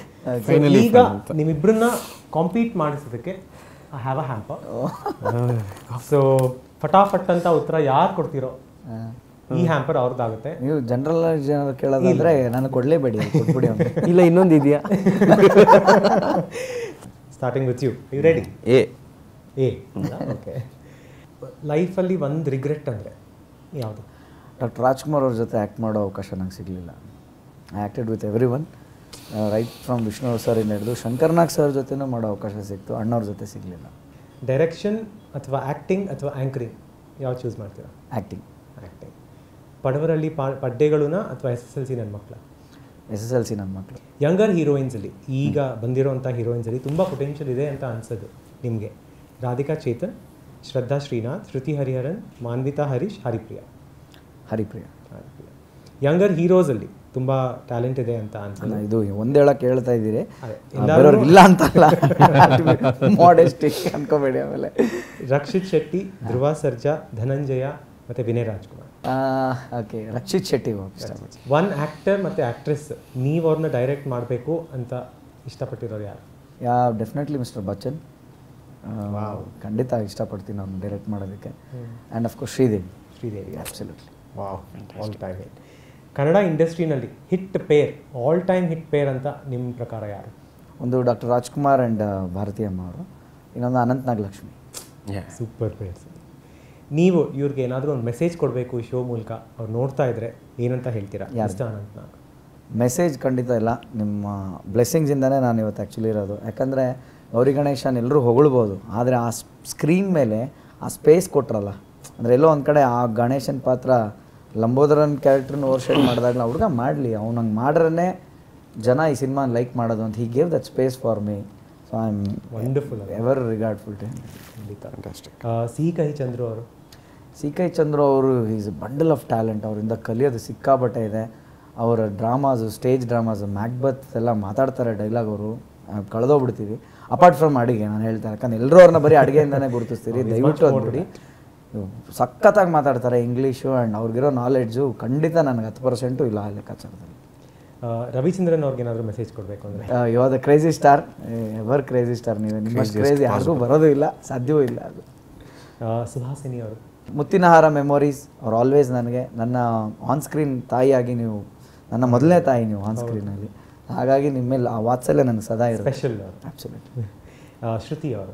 ಈಗ ನಿಮ್ಮಿಬ್ಬರನ್ನ ಕಾಂಪೀಟ್ ಮಾಡಿಸೋದಕ್ಕೆ I have a hamper. So ಫಟಾಫಟ್ ಅಂತ ಉತ್ತರ ಯಾರು ಕೊಡ್ತೀರೋ ಈ ಹ್ಯಾಂಪರ್ ಅವ್ರದ್ದಾಗುತ್ತೆ. ನೀವು ಜನರಲ್ ಏನಾದ್ರು ಕೇಳೋದಾದ್ರೆ ನಾನು ಕೊಡಲೇಬೇಡಿ, ಕೊಟ್ಬಿಡಿ. ಇಲ್ಲ ಇನ್ನೊಂದು ಇದೆಯಾ? Starting with you ready? ಎ ಓಕೆ. ಲೈಫಲ್ಲಿ ಒಂದು ರಿಗ್ರೆಟ್ ಅಂದರೆ ಯಾವುದು? ಡಾಕ್ಟರ್ ರಾಜ್ಕುಮಾರ್ ಅವ್ರ ಜೊತೆ ಆ್ಯಕ್ಟ್ ಮಾಡೋ ಅವಕಾಶ ನಂಗೆ ಸಿಗಲಿಲ್ಲ. I acted with everyone, right from Vishnu ಸರಿಂದ ಹಿಡಿದು ಶಂಕರ್ನಾಗ್ ಸರ್ ಜೊತೆನೂ ಮಾಡೋ ಅವಕಾಶ ಸಿಕ್ತು, ಅಣ್ಣವ್ರ ಜೊತೆ ಸಿಗಲಿಲ್ಲ. ಡೈರೆಕ್ಷನ್ ಅಥವಾ ಆ್ಯಕ್ಟಿಂಗ್ ಅಥವಾ ಆ್ಯಂಕರಿಂಗ್ ಯಾವ್ದು ಚೂಸ್ ಮಾಡ್ತೀರಾ? ಆ್ಯಕ್ಟಿಂಗ್. ಪಡವರಲ್ಲಿ ಪಡ್ಡೆಗಳನ್ನ ಅಥವಾ SSLC ನನ್ನ ಮಕ್ಕಳ? SSLC ನನ್ನ ಮಕ್ಕಳು. ಯಂಗರ್ ಹೀರೋಯಿನ್ಸಲ್ಲಿ ಈಗ ಬಂದಿರೋಂಥ ಹೀರೋಯಿನ್ಸಲ್ಲಿ ತುಂಬ ಪೊಟೆನ್ಷಿಯಲ್ ಇದೆ ಅಂತ ಅನ್ಸೋದು ನಿಮಗೆ? ರಾಧಿಕಾ ಚೇತನ್, ಶ್ರದ್ಧಾ ಶ್ರೀನಾಥ್, ಶ್ರುತಿ ಹರಿಹರನ್, ಮಾನ್ವಿತಾ ಹರೀಶ್, ಹರಿಪ್ರಿಯಾ. ಯಂಗರ್ ಹೀರೋಸಲ್ಲಿ ತುಂಬ ಟ್ಯಾಲೆಂಟ್ ಇದೆ ಅಂತ ಅನ್ಸಲ್ಲ? ಇದು ಒಂದೇಳಕ್ಕೆ ಹೇಳ್ತಾ ಇದ್ದೀರಿ, ಇಲ್ಲ ಅಂತಲ್ಲ, ಮಾಡೆಸ್ಟಿಕ್ ಅನ್ಕೋಬೇಡಿ. ಆಮೇಲೆ ರಕ್ಷಿತ್ ಶೆಟ್ಟಿ, ಧ್ರುವ ಸರ್ಜಾ, ಧನಂಜಯ ಮತ್ತು Vinay Rajkumar. Okay, Rakshit Shetty. One actor ಮತ್ತು ಆ್ಯಕ್ಟ್ರೆಸ್ ನೀವು ಅವ್ರನ್ನ ಡೈರೆಕ್ಟ್ ಮಾಡಬೇಕು ಅಂತ ಇಷ್ಟಪಟ್ಟಿರೋರು ಯಾರು? Definitely mister Bachchan. ಖಂಡಿತ ಇಷ್ಟಪಡ್ತೀನಿ ಅವ್ರನ್ನ ಡೈರೆಕ್ಟ್ ಮಾಡೋದಕ್ಕೆ. And of course Sridevi. Absolutely. All time hit. Kannada ಇಂಡಸ್ಟ್ರಿನಲ್ಲಿ hit pair, all time hit pair ಅಂತ ನಿಮ್ಮ ಪ್ರಕಾರ ಯಾರು? ಒಂದು ಡಾಕ್ಟರ್ ರಾಜ್ಕುಮಾರ್ ಆ್ಯಂಡ್ ಭಾರತಿ ಅಮ್ಮ ಅವರು, ಇನ್ನೊಂದು ಅನಂತ್ ನಾಗಲಕ್ಷ್ಮಿ. Super pairs. ನೀವು ಇವ್ರಿಗೆ ಏನಾದರೂ ಒಂದು ಮೆಸೇಜ್ ಕೊಡಬೇಕು ಈ ಶೋ ಮೂಲಕ ಅವ್ರು ನೋಡ್ತಾ ಇದ್ರೆ ಏನಂತ ಹೇಳ್ತೀರಾ? ಮಿಸ್ಟರ್ ಅನಂತ್ ನಾಗ್. ಮೆಸೇಜ್ ಖಂಡಿತ ಇಲ್ಲ, ನಿಮ್ಮ ಬ್ಲೆಸ್ಸಿಂಗ್ಸಿಂದನೇ ನಾನು ಇವತ್ತು ಆ್ಯಕ್ಚುಲಿ ಇರೋದು. ಯಾಕಂದರೆ ಗೌರಿ ಗಣೇಶನ್ ಎಲ್ಲರೂ ಹೊಗಳ್ಬೋದು, ಆದರೆ ಆ ಸ್ಕ್ರೀನ್ ಮೇಲೆ ಆ ಸ್ಪೇಸ್ ಕೊಟ್ರಲ್ಲ, ಅಂದರೆ ಎಲ್ಲೋ ಒಂದು ಕಡೆ ಆ ಗಣೇಶನ ಪಾತ್ರ ಲಂಬೋದರನ್ ಕ್ಯಾರೆಕ್ಟ್ರನ್ನ ಓವರ್ಶೇಡ್ ಮಾಡಿದಾಗಲ ಹುಡುಗ ಮಾಡಲಿ, ಅವ್ನು ಹಂಗೆ ಮಾಡ್ರೇ ಜನ ಈ ಸಿನಿಮಾ ಲೈಕ್ ಮಾಡೋದು ಅಂತ. He gave that space for me, so I am wonderful, ever regardful to him. Sihi Kahi Chandru ಅವರು. ಸಿ ಕೈ ಚಂದ್ರು ಅವರು is a bundle of talent. ಅವರಿಂದ ಕಲಿಯೋದು ಸಿಕ್ಕಾಪಟ್ಟೆ ಇದೆ. ಅವರ ಡ್ರಾಮಾಸು, ಸ್ಟೇಜ್ ಡ್ರಾಮಾಸು, ಮ್ಯಾಕ್ಬತ್ ಎಲ್ಲ ಮಾತಾಡ್ತಾರೆ ಡೈಲಾಗ್, ಅವರು ಕಳೆದೋಗ್ಬಿಡ್ತೀವಿ. ಅಪಾರ್ಟ್ ಫ್ರಮ್ ಅಡುಗೆ ನಾನು ಹೇಳ್ತಾರೆ, ಯಾಕಂದ್ರೆ ಎಲ್ಲರೂ ಅವ್ರನ್ನ ಬರೀ ಅಡುಗೆಯಿಂದನೇ ಗುರುತಿಸ್ತೀರಿ, ದಯವಿಟ್ಟು ಅಂದ್ಬಿಡಿ. ಸಖತ್ತಾಗಿ ಮಾತಾಡ್ತಾರೆ ಇಂಗ್ಲೀಷು, ಆ್ಯಂಡ್ ಅವ್ರಿಗಿರೋ ನಾಲೆಡ್ಜು ಖಂಡಿತ ನನಗೆ 10% ಇಲ್ಲ ಆ ಲೆಕ್ಕಾಚಾರದಲ್ಲಿ. ರವಿಚಂದ್ರನ್ ಅವ್ರಿಗೆ ಏನಾದರೂ ಮೆಸೇಜ್ ಕೊಡಬೇಕು ಅಂದರೆ? You are the crazy star, ever crazy star. ನೀವೇ ನಿಮ್ಮಷ್ಟು ಕ್ರೇಜಿ ಯಾರಿಗೂ ಬರೋದು ಇಲ್ಲ, ಸಾಧ್ಯವೂ ಇಲ್ಲ ಅದು. ಸುಹಾಸಿನಿ ಅವರು. ಮುತ್ತಿನಹಾರ ಮೆಮೊರೀಸ್, ಅವ್ರು ಆಲ್ವೇಸ್ ನನಗೆ ನನ್ನ ಆನ್ ಸ್ಕ್ರೀನ್ ತಾಯಿಯಾಗಿ, ನೀವು ನನ್ನ ಮೊದಲನೇ ತಾಯಿ ನೀವು ಆನ್ ಸ್ಕ್ರೀನಲ್ಲಿ, ಹಾಗಾಗಿ ನಿಮ್ಮ ಮೇಲೆ ಆ ವಾತ್ಸಲ್ಯ ನನಗೆ ಸದಾ ಇರುತ್ತೆ. ಸ್ಪೆಷಲ್. ಆ್ಯಕ್ಚುಲಿ. ಶ್ರುತಿ ಅವರು.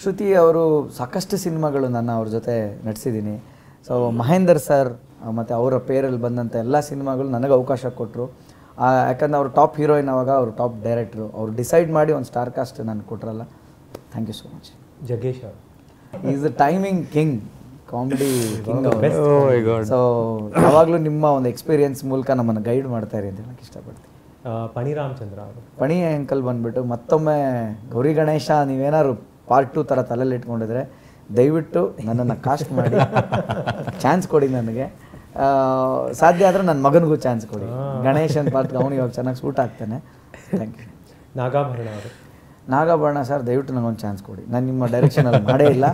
ಶ್ರುತಿ ಅವರು ಸಾಕಷ್ಟು ಸಿನಿಮಾಗಳು ನಾನು ಅವ್ರ ಜೊತೆ ನಟಿಸಿದ್ದೀನಿ. ಸೊ ಮಹೇಂದರ್ ಸರ್ ಮತ್ತು ಅವರ ಪೇರಲ್ಲಿ ಬಂದಂಥ ಎಲ್ಲ ಸಿನಿಮಾಗಳು ನನಗೆ ಅವಕಾಶ ಕೊಟ್ಟರು. ಯಾಕಂದ್ರೆ ಅವರು ಟಾಪ್ ಹೀರೋಯಿನ್, ಅವಾಗ ಅವರು ಟಾಪ್ ಡೈರೆಕ್ಟ್ರು, ಅವ್ರು ಡಿಸೈಡ್ ಮಾಡಿ ಒಂದು ಸ್ಟಾರ್ ಕಾಸ್ಟ್ ನನಗೆ ಕೊಟ್ರಲ್ಲ. Thank you so much. Jaggesh ಅವರು. Is the timing king, comedy king ಅವರು. ಸೊ ಯಾವಾಗಲೂ ನಿಮ್ಮ ಒಂದು ಎಕ್ಸ್ಪೀರಿಯನ್ಸ್ ಮೂಲಕ ನಮ್ಮನ್ನು ಗೈಡ್ ಮಾಡ್ತಾ ಇರಿ ಅಂತ ಹೇಳಕ್ಕೆ ಇಷ್ಟಪಡ್ತೀನಿ. ಪಣಿರಾಮಚಂದ್ರ ಅವರು. ಪಣಿ ಅಂಕಲ್ ಬಂದುಬಿಟ್ಟು ಮತ್ತೊಮ್ಮೆ ಗೌರಿ ಗಣೇಶ ನೀವೇನಾದ್ರು ಪಾರ್ಟ್ 2 ಥರ ತಲೆಯಲ್ಲಿ ಇಟ್ಕೊಂಡಿದ್ರೆ ದಯವಿಟ್ಟು ನನ್ನನ್ನು ಕಾಸ್ಟ್ ಮಾಡಿ ಚಾನ್ಸ್ ಕೊಡಿ ನನಗೆ. ಸಾಧ್ಯ ಆದರೆ ನನ್ನ ಮಗನಿಗೂ ಚಾನ್ಸ್ ಕೊಡಿ. ಗಣೇಶನ್ ಪಾರ್ಟ್ಗೆ ಅವನು ಇವಾಗ ಚೆನ್ನಾಗಿ ಸೂಟ್ ಆಗ್ತಾನೆ. Thank you. ನಾಗಾಭರಣ ಅವರು. ನಾಗಾಭರಣ ಸರ್, ದಯವಿಟ್ಟು ನನಗೊಂದು ಚಾನ್ಸ್ ಕೊಡಿ. ನಾನು ನಿಮ್ಮ ಡೈರೆಕ್ಷನಲ್ಲಿ ಮಾಡೇ ಇಲ್ಲ,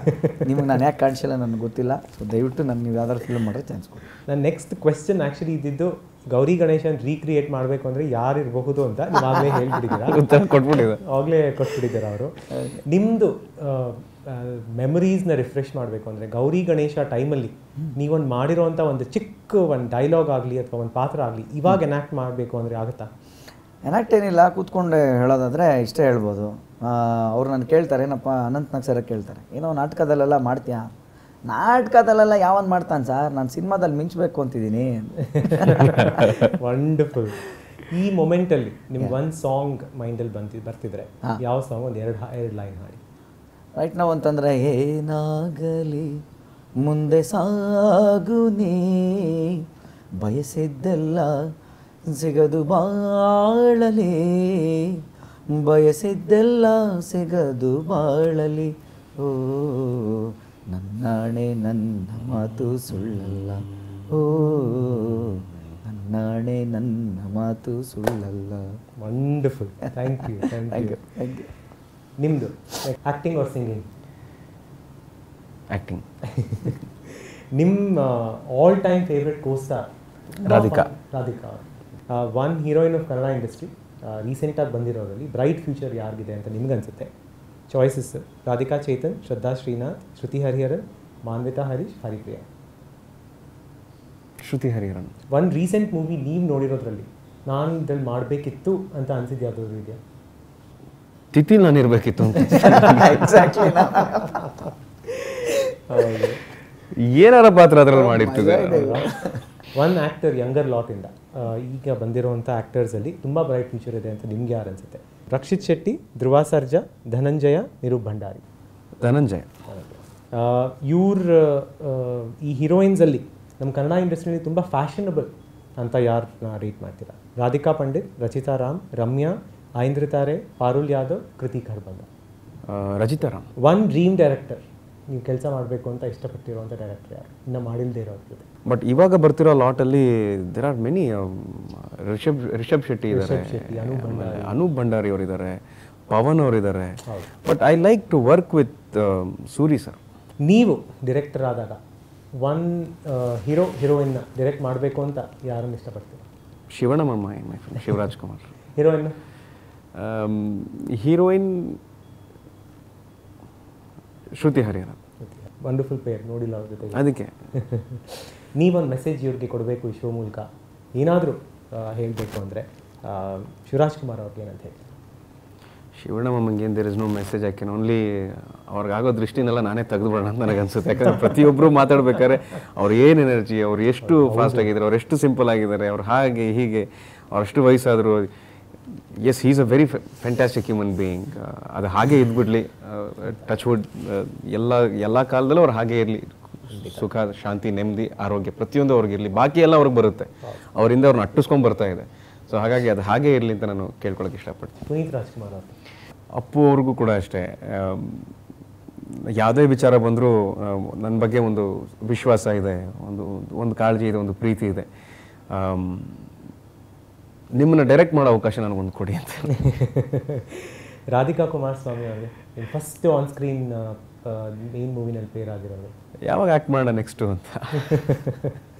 ನಿಮಗೆ ನಾನು ಯಾಕೆ ಕಾಣಿಸಿಲ್ಲ ನನಗೆ ಗೊತ್ತಿಲ್ಲ. ಸೊ ದಯವಿಟ್ಟು ನಾನು ನೀವು ಯಾವ್ದಾದ್ರು ಫಿಲ್ಮ್ ಮಾಡಿದ್ರೆ ಚಾನ್ಸ್ ಕೊಡಿ. ನನ್ನ ನೆಕ್ಸ್ಟ್ ಕ್ವೆಶ್ಚನ್ ಆ್ಯಕ್ಚುಲಿ ಇದ್ದಿದ್ದು ಗೌರಿ ಗಣೇಶನ್ ರೀಕ್ರಿಯೇಟ್ ಮಾಡಬೇಕು ಅಂದರೆ ಯಾರು ಇರಬಹುದು ಅಂತ ನೀವಾಗಲೇ ಹೇಳ್ಬಿಟ್ಟಿದ್ದೀರಾ, ಆಗಲೇ ಕೊಟ್ಬಿಟ್ಟಿದ್ದೀರಾ ಅವರು. ನಿಮ್ಮದು ಮೆಮೊರೀಸ್ನ ರಿಫ್ರೆಶ್ ಮಾಡಬೇಕು ಅಂದರೆ ಗೌರಿ ಗಣೇಶ ಟೈಮಲ್ಲಿ ನೀವೊಂದು ಮಾಡಿರೋವಂಥ ಒಂದು ಚಿಕ್ಕ ಒಂದು ಡೈಲಾಗ್ ಆಗಲಿ ಅಥವಾ ಒಂದು ಪಾತ್ರ ಆಗಲಿ ಇವಾಗ ಎನಾಕ್ಟ್ ಮಾಡಬೇಕು ಅಂದರೆ ಆಗುತ್ತಾ? ಎನಾಕ್ಟ್ ಏನಿಲ್ಲ, ಕೂತ್ಕೊಂಡು ಹೇಳೋದಾದರೆ ಇಷ್ಟೇ ಹೇಳ್ಬೋದು. ಅವ್ರು ನಾನು ಕೇಳ್ತಾರೆ, ಏನಪ್ಪ ಅನಂತ್ ನಾಗ್ ಸರ ಕೇಳ್ತಾರೆ, ಏನೋ ನಾಟಕದಲ್ಲೆಲ್ಲ ಮಾಡ್ತೀಯಾ? ನಾಟಕದಲ್ಲೆಲ್ಲ ಯಾವೊಂದು ಮಾಡ್ತಾನೆ ಸರ್, ನಾನು ಸಿನಿಮಾದಲ್ಲಿ ಮಿಂಚಬೇಕು ಅಂತಿದ್ದೀನಿ. ವಂಡರ್ಫುಲ್. ಈ ಮೊಮೆಂಟಲ್ಲಿ ನಿಮ್ಗೆ ಒಂದು ಸಾಂಗ್ ಮೈಂಡಲ್ಲಿ ಬರ್ತಿದ್ರೆ ಯಾವ ಸಾಂಗ್? ಒಂದು ಎರಡು ಲೈನ್ ಹಾಡಿ. ರೈಟ್ ನಾವು ಅಂತಂದರೆ, ಏನಾಗಲಿ ಮುಂದೆ ಸಾಗುನೇ, ಬಯಸಿದ್ದೆಲ್ಲ ಸಿಗದು ಬಾಳಲಿ, ಬಯಸಿದ್ದೆಲ್ಲ ಸಿಗದು ಬಾಳಲಿ, ಓ ನನ್ನಾಣೆ ನನ್ನ ಮಾತು ಸುಳ್ಳಲ್ಲ, ಓ ನನ್ನಾಣೆ ನನ್ನ ಮಾತು ಸುಳ್ಳಲ್ಲ. Wonderful. Thank you. Thank you. ನಿಮ್ಮದು ಆ್ಯಕ್ಟಿಂಗ್ ಆರ್ ಸಿಂಗಿಂಗ್? ಆ್ಯಕ್ಟಿಂಗ್. ನಿಮ್ಮ all time favourite costar? Radhika. One heroine of Kannada industry ರೀಸೆಂಟಾಗಿ ಬಂದಿರೋರಲ್ಲಿ ಬ್ರೈಟ್ ಫ್ಯೂಚರ್ ಯಾರಿಗಿದೆ ಅಂತ ನಿಮ್ಗೆ ಅನಿಸುತ್ತೆ? Choices: Radhika Chetan, Shraddha Srinath, Shruti Hariharan, Manvita Harish, Haripriya. Shruti Hariharan. One recent movie ನೀವು ನೋಡಿರೋದ್ರಲ್ಲಿ ನಾನು ಇದ್ರಲ್ಲಿ ಮಾಡಬೇಕಿತ್ತು ಅಂತ ಅನ್ಸಿದ್ದು ಯಾವ್ದಾದ್ರು ಇದೆಯಾ? ತಿಥಿಲ್ ನಾನು ಇರಬೇಕಿತ್ತು ಅಂತ. ಎಕ್ಸಾಕ್ಟ್ಲಿ. ಏನಾರ ಪಾತ್ರ ಅದರಲ್ಲಿ ಮಾಡಿರ್ತಿದೆ. ಒನ್ ಆ್ಯಕ್ಟರ್ ಯಂಗರ್ ಲಾಟಿಂದ ಈಗ ಬಂದಿರೋವಂಥ ಆ್ಯಕ್ಟರ್ಸಲ್ಲಿ ತುಂಬ ಬ್ರೈಟ್ ಫ್ಯೂಚರ್ ಇದೆ ಅಂತ ನಿಮ್ಗೆ ಯಾರು ಅನಿಸುತ್ತೆ? ರಕ್ಷಿತ್ ಶೆಟ್ಟಿ, ಧ್ರುವ ಸರ್ಜಾ, ಧನಂಜಯ, ನಿರೂಪ್ ಭಂಡಾರಿ. ಧನಂಜಯ. ಇವ್ರ ಈ ಹೀರೋಯಿನ್ಸಲ್ಲಿ ನಮ್ಮ ಕನ್ನಡ ಇಂಡಸ್ಟ್ರಿಯಲ್ಲಿ ತುಂಬ ಫ್ಯಾಷನಬಲ್ ಅಂತ ಯಾರನ್ನ ರೇಟ್ ಮಾಡ್ತೀರಾ? Radhika Pandit, Rachita Ram, Ramya, ಐಂದ್ರಿತಾರೆ, Parul Yadav, Kriti Kharbanda. Rachita Ram. One dream director ನೀವು ಕೆಲಸ ಮಾಡಬೇಕು ಅಂತ ಇಷ್ಟಪಟ್ಟಿರುವಂಥ ಡೈರೆಕ್ಟರ್ ಯಾರು ಇನ್ನು ಮಾಡಿಲ್ಲದೆ ಇರೋರ ಜೊತೆ? ಬಟ್ ಇವಾಗ ಬರ್ತಿರೋ ಲಾಟಲ್ಲಿ there are many. Rishab Shetty ಇದ್ದಾರೆ, ಅನೂಪ್ ಭಂಡಾರಿ ಅವರಿದ್ದಾರೆ, ಪವನ್ ಅವರಿದ್ದಾರೆ. But I like to work with Suri sir. ನೀವು ಡೈರೆಕ್ಟರ್ ಆದಾಗ ಒನ್ ಹೀರೋಯಿನ್ನ ಡೈರೆಕ್ಟ್ ಮಾಡಬೇಕು ಅಂತ ಯಾರನ್ನು ಇಷ್ಟಪಡ್ತೀವಿ? Shivanna my friend Shivaraj Kumar. Heroine Shruti Hariharan. Wonderful pair, ನೋಡಿಲ್ಲ ಅವ್ರ ಜೊತೆ. ಅದಕ್ಕೆ ನೀವೊಂದು ಮೆಸೇಜ್ ಇವ್ರಿಗೆ ಕೊಡಬೇಕು ಈ ಶೋ ಮೂಲಕ, ಏನಾದರೂ ಹೇಳಬೇಕು ಅಂದರೆ ಶಿವರಾಜ್ ಕುಮಾರ್ ಅವ್ರಿಗೆ ಏನಂತ ಹೇಳ್ತೀವಿ? ಶಿವಣ್ಣಮ್ಮಂಗೆ ಏನು there is no message, I can only ಅವ್ರಿಗಾಗೋ ದೃಷ್ಟಿನೆಲ್ಲ ನಾನೇ ತೆಗೆದುಬಿಡೋಣ ಅಂತ ನನಗೆ ಅನ್ಸುತ್ತೆ. ಯಾಕಂದರೆ ಪ್ರತಿಯೊಬ್ಬರು ಮಾತಾಡ್ಬೇಕಾದ್ರೆ ಅವ್ರು ಏನು ಎನರ್ಜಿ, ಅವ್ರು ಎಷ್ಟು ಫಾಸ್ಟ್ ಆಗಿದ್ದಾರೆ, ಅವ್ರು ಎಷ್ಟು ಸಿಂಪಲ್ ಆಗಿದ್ದಾರೆ, ಅವ್ರು ಹಾಗೆ ಹೀಗೆ, ಅವ್ರಷ್ಟು ವಯಸ್ಸಾದರು. Yes, he is a very fantastic human being. ಅದು ಹಾಗೆ ಇದ್ಬಿಡ್ಲಿ, ಟಚ್ ವುಡ್, ಎಲ್ಲ ಕಾಲದಲ್ಲೂ ಅವ್ರು ಹಾಗೆ ಇರಲಿ. ಸುಖ, ಶಾಂತಿ, ನೆಮ್ಮದಿ, ಆರೋಗ್ಯ ಪ್ರತಿಯೊಂದು ಅವ್ರಿಗಿರಲಿ. ಬಾಕಿ ಎಲ್ಲ ಅವ್ರಿಗೆ ಬರುತ್ತೆ, ಅವರಿಂದ ಅವ್ರನ್ನ ಅಟ್ಟಿಸ್ಕೊಂಡು ಬರ್ತಾ ಇದೆ. ಸೊ ಹಾಗಾಗಿ ಅದು ಹಾಗೆ ಇರಲಿ ಅಂತ ನಾನು ಕೇಳ್ಕೊಳಕ್ಕೆ ಇಷ್ಟಪಡ್ತೀನಿ. ಪುನೀತ್ ರಾಜ್ಕುಮಾರ್ ಅವರು, ಅಪ್ಪು ಅವ್ರಿಗೂ ಕೂಡ ಅಷ್ಟೇ. ಯಾವುದೇ ವಿಚಾರ ಬಂದರೂ ನನ್ನ ಬಗ್ಗೆ ಒಂದು ವಿಶ್ವಾಸ ಇದೆ, ಒಂದು ಕಾಳಜಿ ಇದೆ, ಒಂದು ಪ್ರೀತಿ ಇದೆ. ನಿಮ್ಮನ್ನು ಡೈರೆಕ್ಟ್ ಮಾಡೋ ಅವಕಾಶ ನನಗೊಂದು ಕೊಡಿ ಅಂತ. ರಾಧಿಕಾ ಕುಮಾರಸ್ವಾಮಿ ಅವರಿಗೆ ಫಸ್ಟ್ ಆನ್ ಸ್ಕ್ರೀನ್ ಮೇನ್ ಮೂವಿನಲ್ಲಿ ಪೇರ್ ಆಗಿರೋದು, ಯಾವಾಗ ಆ್ಯಕ್ಟ್ ಮಾಡೋಣ ನೆಕ್ಸ್ಟು ಅಂತ.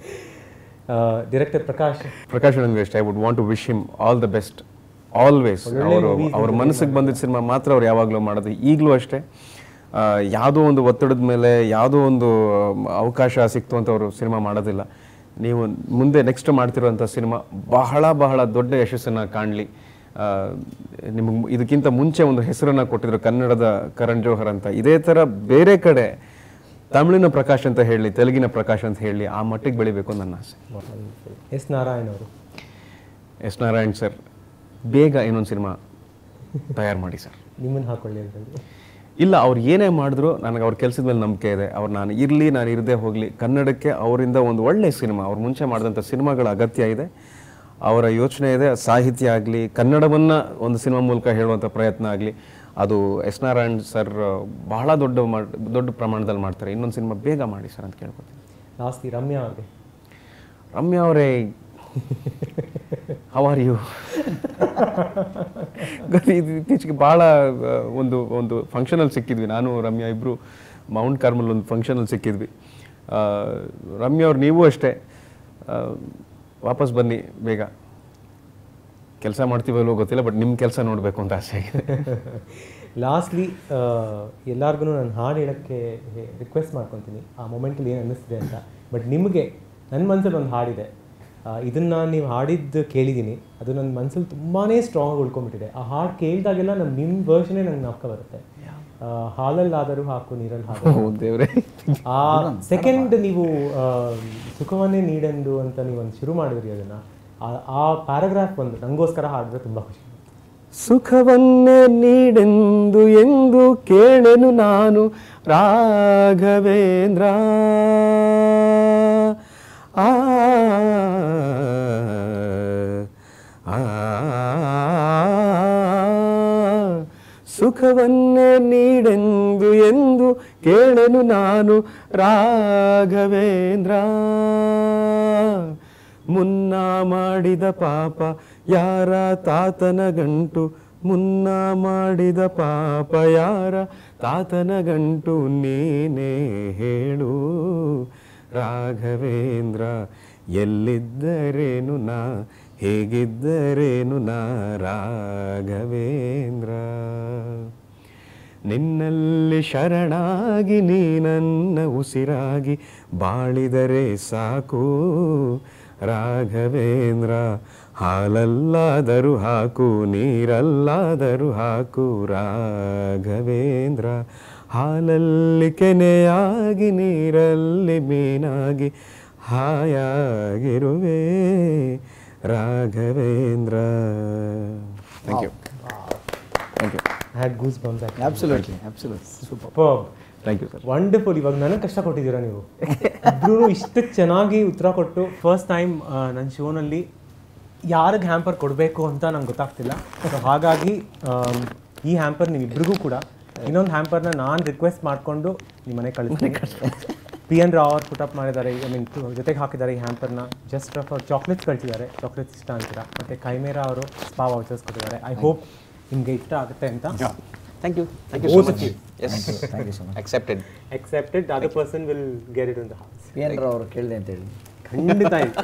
ಡೈರೆಕ್ಟರ್ ಪ್ರಕಾಶ್ ನನಗೆ ಅಷ್ಟೇ. I would want to wish him all the best always. ಅವ್ರ ಮನಸ್ಸಿಗೆ ಬಂದಿದ್ದ ಸಿನಿಮಾ ಮಾತ್ರ ಅವ್ರು ಯಾವಾಗಲೂ ಮಾಡೋದು. ಈಗಲೂ ಅಷ್ಟೇ, ಯಾವುದೋ ಒಂದು ಒತ್ತಡದ ಮೇಲೆ ಯಾವುದೋ ಒಂದು ಅವಕಾಶ ಸಿಕ್ತು ಅಂತ ಅವರು ಸಿನಿಮಾ ಮಾಡೋದಿಲ್ಲ. ನೀವು ಮುಂದೆ ನೆಕ್ಸ್ಟ್ ಮಾಡ್ತಿರೋಂಥ ಸಿನಿಮಾ ಬಹಳ ಬಹಳ ದೊಡ್ಡ ಯಶಸ್ಸನ್ನು ಕಾಣಲಿ. ನಿಮಗೆ ಇದಕ್ಕಿಂತ ಮುಂಚೆ ಒಂದು ಹೆಸರನ್ನು ಕೊಟ್ಟಿದ್ರು, ಕನ್ನಡದ ಕರಣ್ ಜೋಹರ್ ಅಂತ. ಇದೇ ಥರ ಬೇರೆ ಕಡೆ ತಮಿಳಿನ ಪ್ರಕಾಶ್ ಅಂತ ಹೇಳಿ, ತೆಲುಗಿನ ಪ್ರಕಾಶ್ ಅಂತ ಹೇಳಿ, ಆ ಮಟ್ಟಿಗೆ ಬೆಳಿಬೇಕು ಅಂತ ನನ್ನ ಆಸೆ. ಎಸ್ ನಾರಾಯಣ್ ಅವರು, ಎಸ್ ನಾರಾಯಣ್ ಸರ್, ಬೇಗ ಇನ್ನೊಂದು ಸಿನಿಮಾ ತಯಾರು ಮಾಡಿ ಸರ್. ನಿಮ್ಮನ್ನು ಹಾಕೊಳ್ಳಿ ಅಂತಂದ್ರೆ ಇಲ್ಲ, ಅವ್ರು ಏನೇ ಮಾಡಿದ್ರು ನನಗೆ ಅವ್ರ ಕೆಲಸದ ಮೇಲೆ ನಂಬಿಕೆ ಇದೆ. ಅವ್ರು ನಾನು ಇರಲಿ, ನಾನು ಇರದೇ ಹೋಗಲಿ, ಕನ್ನಡಕ್ಕೆ ಅವರಿಂದ ಒಂದು ಒಳ್ಳೆಯ ಸಿನಿಮಾ, ಅವ್ರು ಮುಂಚೆ ಮಾಡಿದಂಥ ಸಿನಿಮಾಗಳ ಅಗತ್ಯ ಇದೆ, ಅವರ ಯೋಚನೆ ಇದೆ. ಸಾಹಿತ್ಯ ಆಗಲಿ, ಕನ್ನಡವನ್ನು ಒಂದು ಸಿನಿಮಾ ಮೂಲಕ ಹೇಳುವಂಥ ಪ್ರಯತ್ನ ಆಗಲಿ, ಅದು ಎಸ್ ನಾರಾಯಣ್ ಸರ್ ಬಹಳ ದೊಡ್ಡ ಪ್ರಮಾಣದಲ್ಲಿ ಮಾಡ್ತಾರೆ. ಇನ್ನೊಂದು ಸಿನಿಮಾ ಬೇಗ ಮಾಡಿ ಸರ್ ಅಂತ ಕೇಳ್ಕೊತೀನಿ. ಲಾಸ್ಟ್ಲಿ ರಮ್ಯಾ ಅವ್ರಿಗೆ. ರಮ್ಯಾ ಅವರೇ, ಹೌ ಆರ್ ಯು? ಇತ್ತೀಚೆಗೆ ಭಾಳ ಒಂದು ಫಂಕ್ಷನಲ್ಲಿ ಸಿಕ್ಕಿದ್ವಿ, ನಾನು ರಮ್ಯಾ ಇಬ್ಬರು ಮೌಂಟ್ ಕಾರ್ಮಲ್ ಒಂದು ಫಂಕ್ಷನಲ್ಲಿ ಸಿಕ್ಕಿದ್ವಿ. ರಮ್ಯಾ ಅವ್ರು, ನೀವು ಅಷ್ಟೇ, ವಾಪಸ್ ಬನ್ನಿ ಬೇಗ. ಕೆಲಸ ಮಾಡ್ತೀವಲ್ಲೋ ಗೊತ್ತಿಲ್ಲ, ಬಟ್ ನಿಮ್ಮ ಕೆಲಸ ನೋಡಬೇಕು ಅಂತ ಆಸೆ ಆಗಿದೆ. ಲಾಸ್ಟ್ಲಿ ಎಲ್ಲರಿಗೂ ನಾನು ಹಾಡು ಹೇಳೋಕ್ಕೆ ರಿಕ್ವೆಸ್ಟ್ ಮಾಡ್ಕೊತೀನಿ, ಆ ಮೊಮೆಂಟಲ್ಲಿ ಏನು ಅನ್ನಿಸ್ತಿದೆ ಅಂತ. ಬಟ್ ನಿಮಗೆ ನನ್ನ ಮನಸ್ಸಲ್ಲಿ ಒಂದು ಹಾಡಿದೆ, ಇದನ್ನು ನೀವು ಹಾಡಿದ್ದು ಕೇಳಿದ್ದೀನಿ, ಅದು ನನ್ನ ಮನಸ್ಸಲ್ಲಿ ತುಂಬಾ ಸ್ಟ್ರಾಂಗ್ ಉಳ್ಕೊಂಡ್ಬಿಟ್ಟಿದೆ. ಆ ಹಾಡು ಕೇಳಿದಾಗೆಲ್ಲ ನಿಮ್ಮ ವರ್ಷನೇ ನಂಗೆ ನಾಪ್ಕ ಬರುತ್ತೆ. ಹಾಲಲ್ಲಾದರೂ ಹಾಕು ನೀರಲ್ಲಿ ಹಾಕು ದೇವ್ರೆ. ಆ ಸೆಕೆಂಡ್ ನೀವು ಸುಖವನ್ನೇ ನೀಡೆಂದು ಅಂತ ನೀವು ಒಂದು ಶುರು ಮಾಡಿದ್ರಿ, ಅದನ್ನು ಆ ಪ್ಯಾರಾಗ್ರಾಫ್ ಒಂದು ನನಗೋಸ್ಕರ ಹಾಡಿದ್ರೆ ತುಂಬ ಖುಷಿ. ಸುಖವನ್ನೇ ನೀಡೆಂದು ಎಂದು ಕೇಳೆನು ನಾನು ರಾಘವೇಂದ್ರ, ಆ ಸುಖವನ್ನೇ ನೀಡೆಂದು ಎಂದು ಕೇಳೆನು ನಾನು ರಾಘವೇಂದ್ರ, ಮುನ್ನ ಮಾಡಿದ ಪಾಪ ಯಾರ ತಾತನ ಗಂಟು, ಮುನ್ನ ಮಾಡಿದ ಪಾಪ ಯಾರ ತಾತನ ಗಂಟು, ನೀನೇ ಹೇಳು ರಾಘವೇಂದ್ರ, ಎಲ್ಲಿದ್ದರೇನು ನಾ ಹೇಗಿದ್ದರೇನು ನಾ ರಾಘವೇಂದ್ರ, ನಿನ್ನಲ್ಲಿ ಶರಣಾಗಿ ನೀ ನನ್ನ ಉಸಿರಾಗಿ ಬಾಳಿದರೆ ಸಾಕು ರಾಘವೇಂದ್ರ, ಹಾಲಲ್ಲಾದರೂ ಹಾಕು ನೀರಲ್ಲಾದರೂ ಹಾಕು ರಾಘವೇಂದ್ರ, ಹಾಲಲ್ಲಿ ಕೆನೆಯಾಗಿ ನೀರಲ್ಲಿ ಮೀನಾಗಿ ಹಾಯಾಗಿರುವೆ Raghavendra. Thank you. Thank you. I had goosebumps actually. Absolutely. Superb. Thank you sir. Wonderful. ಇವಾಗ ನನಗೆ ಕಷ್ಟ ಕೊಟ್ಟಿದ್ದೀರಾ ನೀವು ಇಬ್ರು, ಇಷ್ಟು ಚೆನ್ನಾಗಿ ಉತ್ತರ ಕೊಟ್ಟು. ಫಸ್ಟ್ ಟೈಮ್ ನನ್ನ ಶೋನಲ್ಲಿ ಯಾರಿಗೆ ಹ್ಯಾಂಪರ್ ಕೊಡಬೇಕು ಅಂತ ನಂಗೆ ಗೊತ್ತಾಗ್ತಿಲ್ಲ. ಸೊ ಹಾಗಾಗಿ ಈ ಹ್ಯಾಂಪರ್ ನೀವಿಬ್ರಿಗೂ ಕೂಡ, ಇನ್ನೊಂದು ಹ್ಯಾಂಪರ್ನ ನಾನು ರಿಕ್ವೆಸ್ಟ್ ಮಾಡಿಕೊಂಡು ನಿಮ್ಮ ಮನೆಗೆ ಕಳಿಸ್ತೀನಿ. PN ರಾವ್ ಅವ್ರು ಪುಟಪ್ ಮಾಡಿದ್ದಾರೆ, ಐ ಮೀನ್ ಜೊತೆಗೆ ಹಾಕಿದ್ದಾರೆ ಈ ಹ್ಯಾಂಪರ್ನ. ಜಸ್ಟ್ ಫಾರ್ ಚಾಕ್ಲೇಟ್ಸ್ ಕಳಿಸಿದ್ದಾರೆ, ಚಾಕ್ಲೇಟ್ಸ್ ಇಷ್ಟ ಅಂತೀರಾ. ಮತ್ತು ಕೈಮೇರಾ ಅವರು ಸ್ಪಾ ವೌಚರ್ಸ್ ಕೊಟ್ಟಿದ್ದಾರೆ. ಐ ಹೋಪ್ ನಿಮಗೆ ಇಷ್ಟ ಆಗುತ್ತೆ ಅಂತ. Thank you. Thank you so much. Yes. Thank you so much. Accepted. Accepted. The other person will get it in the house. PN Rao ಅವರು ಕೇಳಿದೆ ಅಂತ ಹೇಳಿ ಖಂಡಿತ ಆಯ್ತು.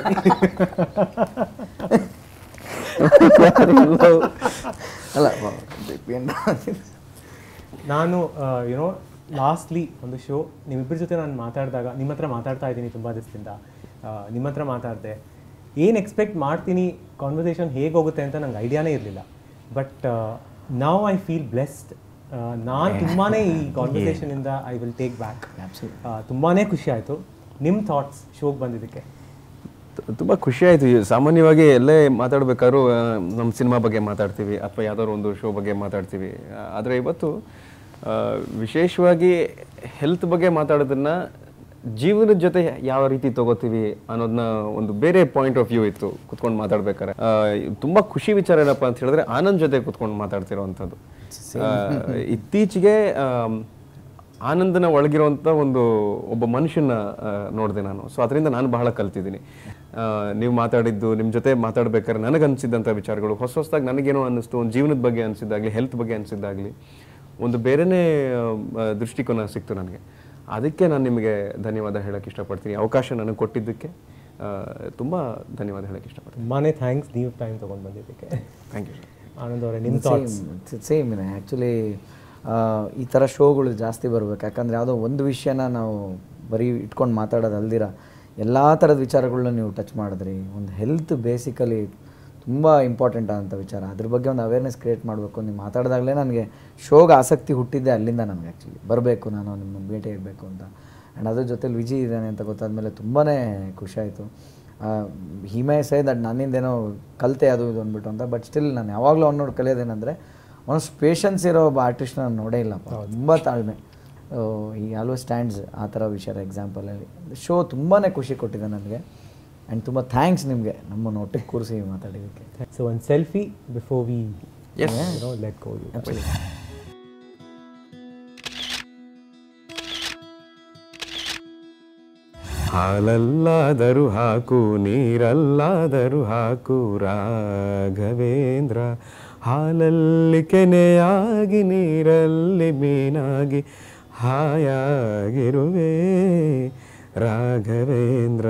ಅಲ್ಲ PN ನಾನು ಯುನೋ ಲಾಸ್ಟ್ಲಿ ಒಂದು ಶೋ ನಿಮ್ಮಿಬ್ಬರ ಜೊತೆ ನಾನು ಮಾತಾಡಿದಾಗ, ನಿಮ್ಮ ಹತ್ರ ಮಾತಾಡ್ತಾ ಇದ್ದೀನಿ ತುಂಬ ದಿವಸದಿಂದ, ನಿಮ್ಮ ಹತ್ರ ಮಾತಾಡಿದೆ. ಏನು ಎಕ್ಸ್ಪೆಕ್ಟ್ ಮಾಡ್ತೀನಿ, ಕಾನ್ವರ್ಸೇಷನ್ ಹೇಗೆ ಹೋಗುತ್ತೆ ಅಂತ ನಂಗೆ ಐಡಿಯಾನೇ ಇರಲಿಲ್ಲ. But now I feel blessed. ನಾನು ತುಂಬಾ ಈ ಕಾನ್ವರ್ಸೇಷನಿಂದ ಐ ವಿಲ್ ಟೇಕ್ ಬ್ಯಾಕ್. ತುಂಬಾ ಖುಷಿ ಆಯಿತು. ನಿಮ್ಮ ಥಾಟ್ಸ್ ಶೋಗೆ ಬಂದಿದ್ದಕ್ಕೆ? ತುಂಬ ಖುಷಿ ಆಯಿತು. ಸಾಮಾನ್ಯವಾಗಿ ಎಲ್ಲೇ ಮಾತಾಡಬೇಕಾದ್ರೂ ನಮ್ಮ ಸಿನಿಮಾ ಬಗ್ಗೆ ಮಾತಾಡ್ತೀವಿ ಅಥವಾ ಯಾವುದಾದ್ರು ಒಂದು ಶೋ ಬಗ್ಗೆ ಮಾತಾಡ್ತೀವಿ. ಆದರೆ ಇವತ್ತು ವಿಶೇಷವಾಗಿ ಹೆಲ್ತ್ ಬಗ್ಗೆ ಮಾತಾಡೋದನ್ನು ಜೀವನದ ಜೊತೆ ಯಾವ ರೀತಿ ತಗೋತೀವಿ ಅನ್ನೋದನ್ನ ಒಂದು ಬೇರೆ ಪಾಯಿಂಟ್ ಆಫ್ ವ್ಯೂ ಇತ್ತು ಕುತ್ಕೊಂಡು ಮಾತಾಡ್ಬೇಕಾರೆ. ತುಂಬ ಖುಷಿ ವಿಚಾರ ಏನಪ್ಪ ಅಂತ ಹೇಳಿದ್ರೆ ಆನಂದ್ ಜೊತೆ ಕುತ್ಕೊಂಡು ಮಾತಾಡ್ತಿರೋವಂಥದ್ದು. ಇತ್ತೀಚೆಗೆ ಆನಂದನ ಒಳಗಿರುವಂಥ ಒಬ್ಬ ಮನುಷ್ಯನ ನೋಡಿದೆ ನಾನು. ಸೊ ಅದರಿಂದ ನಾನು ಬಹಳ ಕಲ್ತಿದ್ದೀನಿ. ನೀವು ಮಾತಾಡಿದ್ದು, ನಿಮ್ಮ ಜೊತೆ ಮಾತಾಡ್ಬೇಕಾದ್ರೆ ನನಗನ್ಸಿದ್ದಂಥ ವಿಚಾರಗಳು ಹೊಸದಾಗಿ ನನಗೇನೋ ಅನ್ನಿಸ್ತು. ಒಂದು ಜೀವನದ ಬಗ್ಗೆ ಅನಿಸಿದ್ದಾಗಲಿ, ಹೆಲ್ತ್ ಬಗ್ಗೆ ಅನಿಸಿದ್ದಾಗಲಿ ಒಂದು ಬೇರೆಯೇ ದೃಷ್ಟಿಕೋನ ಸಿಕ್ತು ನನಗೆ. ಅದಕ್ಕೆ ನಾನು ನಿಮಗೆ ಧನ್ಯವಾದ ಹೇಳೋಕ್ಕೆ ಇಷ್ಟಪಡ್ತೀನಿ. ಅವಕಾಶ ನನಗೆ ಕೊಟ್ಟಿದ್ದಕ್ಕೆ ತುಂಬ ಧನ್ಯವಾದ ಹೇಳೋಕ್ಕೆ ಇಷ್ಟಪಡ್ತೀನಿ. ತುಂಬಾ ಥ್ಯಾಂಕ್ಸ್ ನೀವು ಟೈಮ್ ತೊಗೊಂಡು ಬಂದಿದ್ದಕ್ಕೆ. Thank you. ಆನಂದ್ ಅವರೇ, ನಿಮ್ಮ ಥಾಟ್ಸ್? ಸೇಮ್ ಇದೆ ಆ್ಯಕ್ಚುಲಿ. ಈ ಥರ ಶೋಗಳು ಜಾಸ್ತಿ ಬರಬೇಕು. ಯಾಕಂದರೆ ಯಾವುದೋ ಒಂದು ವಿಷಯನ ನಾವು ಬರೀ ಇಟ್ಕೊಂಡು ಮಾತಾಡೋದಲ್ದಿರ ಎಲ್ಲ ಥರದ ವಿಚಾರಗಳನ್ನ ನೀವು ಟಚ್ ಮಾಡಿದ್ರಿ. ಒಂದು ಹೆಲ್ತ್ ಬೇಸಿಕಲಿ ತುಂಬ ಇಂಪಾರ್ಟೆಂಟ್ ಆದಂಥ ವಿಚಾರ. ಅದ್ರ ಬಗ್ಗೆ ಒಂದು ಅವೇರ್ನೆಸ್ ಕ್ರಿಯೇಟ್ ಮಾಡಬೇಕು. ನೀವು ಮಾತಾಡಿದಾಗಲೇ ನನಗೆ ಶೋಗೆ ಆಸಕ್ತಿ ಹುಟ್ಟಿದ್ದೆ ಅಲ್ಲಿಂದ. ನನಗೆ ಆ್ಯಕ್ಚುಲಿ ಬರಬೇಕು, ನಾನು ನಿಮ್ಮ ಭೇಟಿ ಇರಬೇಕು ಅಂತ. ಆ್ಯಂಡ್ ಅದ್ರ ಜೊತೆಲಿ ವಿಜಿ ಇದ್ದಾನೆ ಅಂತ ಗೊತ್ತಾದಮೇಲೆ ತುಂಬಾ ಖುಷಿಯಾಯಿತು. ಹಿ ಮೇ ಸೇ ದಟ್ ನನ್ನಿಂದೇನೋ ಕಲಿತೆ ಅದು ಇದು ಅಂದ್ಬಿಟ್ಟು ಅಂತ. ಬಟ್ ಸ್ಟಿಲ್ ನಾನು ಯಾವಾಗಲೂ ಅವ್ನು ಕಲಿಯೋದೇನೆಂದರೆ ಒಂದಷ್ಟು ಪೇಷನ್ಸ್ ಇರೋ ಒಬ್ಬ ಆರ್ಟಿಸ್ಟ್ನ ನಾನು ನೋಡೇ ಇಲ್ಲಪ್ಪ. ತುಂಬ ತಾಳ್ಮೆ. ಈ ಆಲ್ವೇಸ್ ಸ್ಟ್ಯಾಂಡ್ಸ್ ಆ ಥರ ವಿಷಯ ಎಕ್ಸಾಂಪಲಲ್ಲಿ. ಶೋ ತುಂಬಾ ಖುಷಿ ಕೊಟ್ಟಿದೆ ನನಗೆ. ಆ್ಯಂಡ್ ತುಂಬ ಥ್ಯಾಂಕ್ಸ್ ನಿಮಗೆ ನಮ್ಮನ್ನು ಒಟ್ಟಿಗೆ ಕೂರಿಸಿ ಮಾತಾಡಿದ್ದಕ್ಕೆ. ಸೊ ಒಂದು selfie before we let go. ಹಾಲಲ್ಲಾದರೂ ಹಾಕು, ನೀರಲ್ಲಾದರೂ ಹಾಕು ರಾಘವೇಂದ್ರ. ಹಾಲಲ್ಲಿ ಕೆನೆಯಾಗಿ, ನೀರಲ್ಲಿ ಮೀನಾಗಿ ಹಾಯಾಗಿರುವೆ ರಾಘವೇಂದ್ರ.